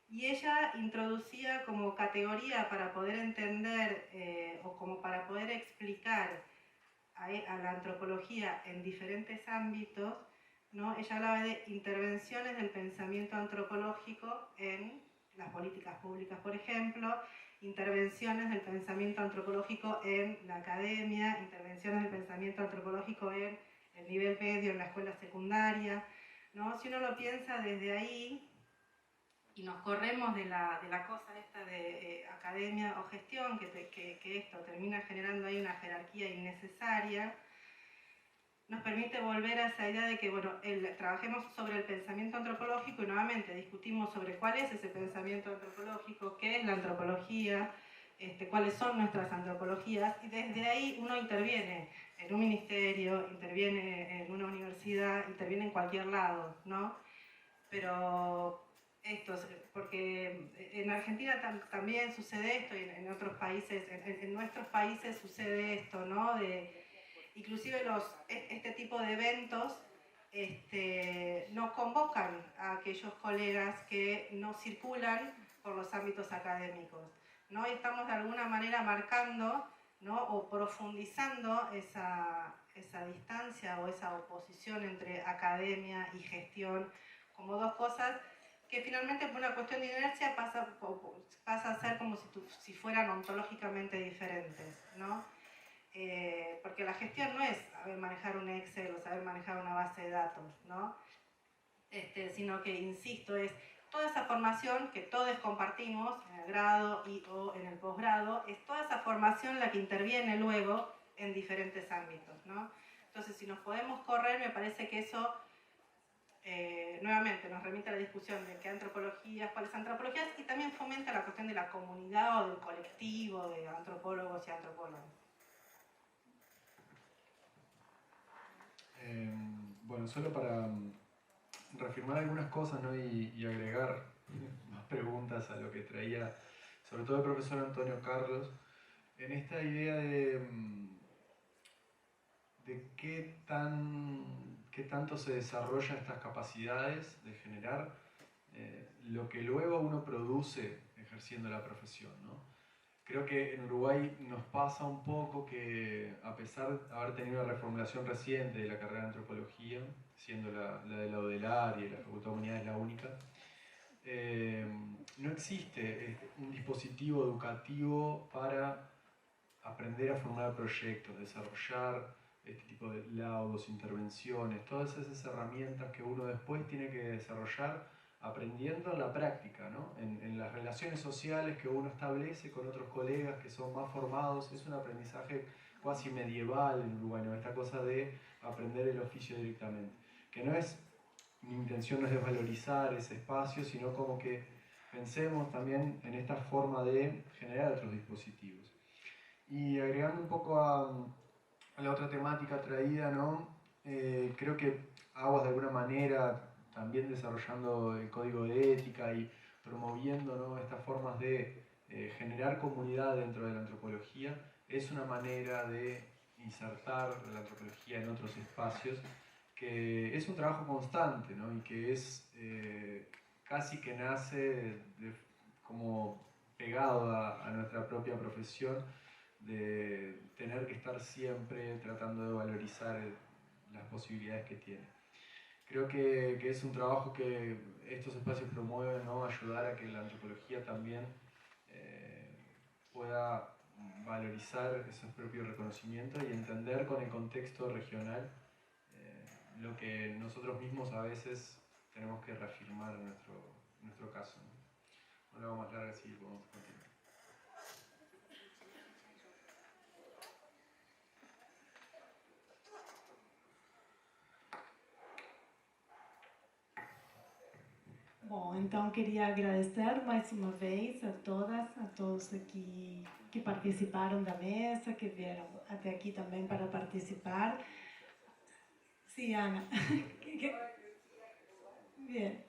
Y ella introducía como categoría para poder entender o como para poder explicar a la antropología en diferentes ámbitos, ¿no? Ella hablaba de intervenciones del pensamiento antropológico en las políticas públicas, por ejemplo, intervenciones del pensamiento antropológico en la academia, intervenciones del pensamiento antropológico en el nivel medio, en la escuela secundaria, ¿no? Si uno lo piensa desde ahí y nos corremos de la cosa esta de academia o gestión, que esto termina generando ahí una jerarquía innecesaria, nos permite volver a esa idea de que, bueno, trabajemos sobre el pensamiento antropológico y nuevamente discutimos sobre cuál es ese pensamiento antropológico, qué es la antropología, cuáles son nuestras antropologías, y desde ahí uno interviene en un ministerio, interviene en una universidad, interviene en cualquier lado, ¿no? Pero porque en Argentina también sucede esto, y en otros países, en nuestros países sucede esto, ¿no? Inclusive este tipo de eventos no convocan a aquellos colegas que no circulan por los ámbitos académicos, ¿no? Y estamos de alguna manera marcando, ¿no? O profundizando esa distancia o esa oposición entre academia y gestión como dos cosas que finalmente por una cuestión de inercia pasa a ser como si fueran ontológicamente diferentes, ¿no? Porque la gestión no es saber manejar un Excel o saber manejar una base de datos, ¿no? Sino que, insisto, es toda esa formación que todos compartimos en el grado o en el posgrado, es toda esa formación la que interviene luego en diferentes ámbitos, ¿no? Entonces, si nos podemos correr, me parece que eso nuevamente nos remite a la discusión de qué antropologías, cuáles antropologías, y también fomenta la cuestión de la comunidad o del colectivo de antropólogos y antropólogas. Bueno, solo para reafirmar algunas cosas, ¿no? y agregar más preguntas a lo que traía, sobre todo el profesor Antonio Carlos, en esta idea de qué tanto se desarrollan estas capacidades de generar lo que luego uno produce ejerciendo la profesión, ¿no? Creo que en Uruguay nos pasa un poco que, a pesar de haber tenido una reformulación reciente de la carrera de antropología, siendo la de la UDELAR y la Facultad de Humanidades la única, no existe un dispositivo educativo para aprender a formar proyectos, desarrollar este tipo de laudos, intervenciones, todas esas herramientas que uno después tiene que desarrollar aprendiendo en la práctica, ¿no? En las relaciones sociales que uno establece con otros colegas que son más formados. Es un aprendizaje casi medieval en Uruguay, ¿no? Esta cosa de aprender el oficio directamente, que no es, mi intención no es desvalorizar ese espacio, sino como que pensemos también en esta forma de generar otros dispositivos. Y agregando un poco a la otra temática traída, ¿no? Creo que Aguas de alguna manera, también desarrollando el código de ética y promoviendo, ¿no? estas formas de generar comunidad dentro de la antropología, es una manera de insertar la antropología en otros espacios, que es un trabajo constante, ¿no? Y que es casi que nace como pegado a nuestra propia profesión, de tener que estar siempre tratando de valorizar las posibilidades que tiene. Creo que es un trabajo que estos espacios promueven, ¿no? Ayudar a que la antropología también pueda valorizar esos propios reconocimientos y entender con el contexto regional lo que nosotros mismos a veces tenemos que reafirmar en nuestro caso, ¿no? Una vamos más larga, así podemos continuar. Bom, então queria agradecer mais uma vez a todas, a todos aqui que participaram da mesa, que vieram até aqui também para participar. Sim, Ana. Bien.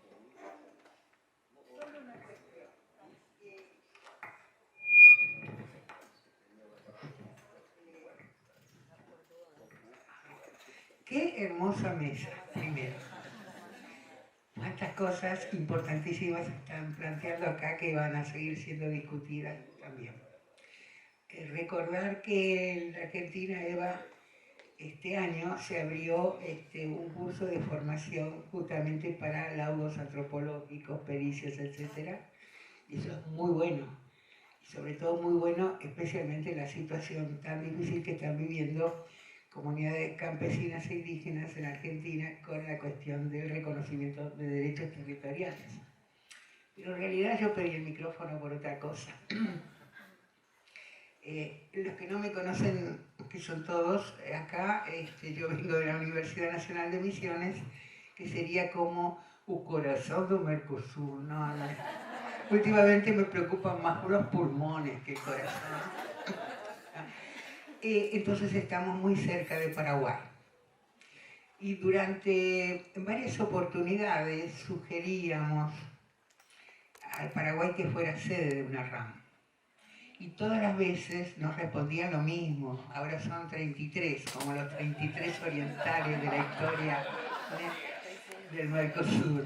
Qué hermosa mesa, primero. Cuántas cosas importantísimas están planteando acá que van a seguir siendo discutidas también. Recordar que en la Argentina, Eva, este año se abrió un curso de formación justamente para laudos antropológicos, pericias, etc. Y eso es muy bueno. Y sobre todo muy bueno, especialmente en la situación tan difícil que están viviendo comunidades campesinas e indígenas en Argentina con la cuestión del reconocimiento de derechos territoriales. Pero en realidad yo pedí el micrófono por otra cosa. Los que no me conocen, que son todos acá, yo vengo de la Universidad Nacional de Misiones, que sería como un corazón do Mercosur. No. Últimamente me preocupan más los pulmones que el corazón. Entonces estamos muy cerca de Paraguay. Y durante varias oportunidades sugeríamos al Paraguay que fuera sede de una RAM. Y todas las veces nos respondían lo mismo. Ahora son 33, como los 33 orientales de la historia del Mercosur.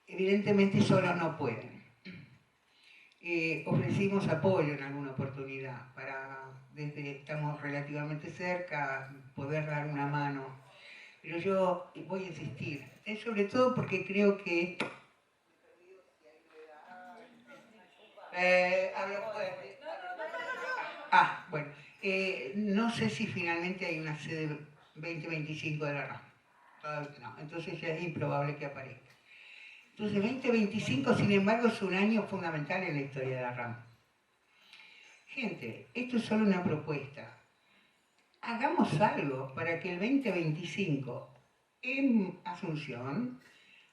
Evidentemente solos no pueden. Ofrecimos apoyo en alguna oportunidad para, desde estamos relativamente cerca, poder dar una mano. Pero yo voy a insistir, sobre todo porque creo que bueno, no sé si finalmente hay una sede 2025 de la RAM. Todavía no, entonces ya es improbable que aparezca. Entonces 2025, sin embargo, es un año fundamental en la historia de la RAM. Gente, esto es solo una propuesta. Hagamos algo para que el 2025 en Asunción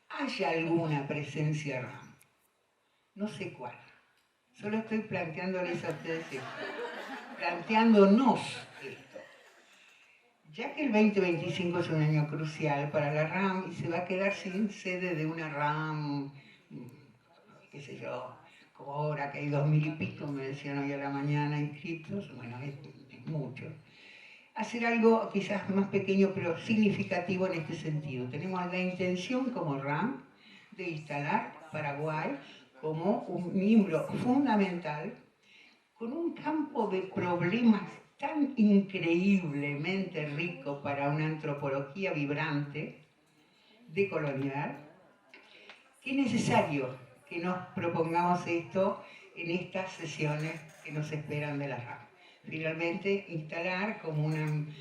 haya alguna presencia RAM. No sé cuál. Solo estoy planteándoles a ustedes esto. Planteándonos esto. Ya que el 2025 es un año crucial para la RAM y se va a quedar sin sede de una RAM, qué sé yo, como ahora que hay 2000 y pico, me decían hoy a la mañana inscritos, bueno, es mucho. Hacer algo quizás más pequeño pero significativo en este sentido. Tenemos la intención como RAM de instalar Paraguay como un miembro fundamental con un campo de problemas tan increíblemente rico para una antropología vibrante, decolonial, que es necesario que nos propongamos esto en estas sesiones que nos esperan de la RAM. Finalmente, instalar como un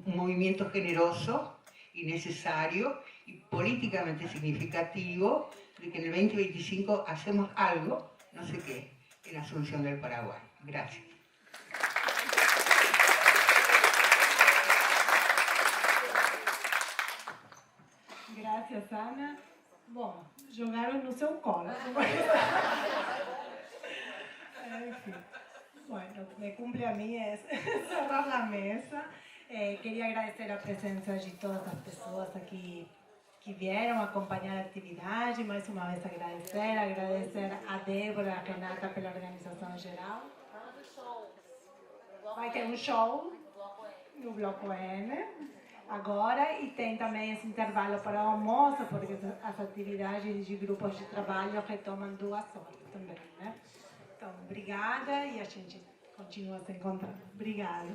movimiento generoso y necesario y políticamente significativo de que en el 2025 hacemos algo, no sé qué, en Asunción del Paraguay. Gracias. Gracias, Ana. Bom, jogaram no seu colo. Enfim. Bueno, me cumple a mí es cerrar la mesa. Quería agradecer a presença de todas as pessoas aqui que vieram acompanhar a atividade. Mais uma vez agradecer a Débora, a Renata pela organização geral. Vai ter um show no Bloco N agora e tem também esse intervalo para o almoço, porque as atividades de grupos de trabalho retomam 2 horas também, né? Então, obrigada e a gente continua se encontrando. Obrigada.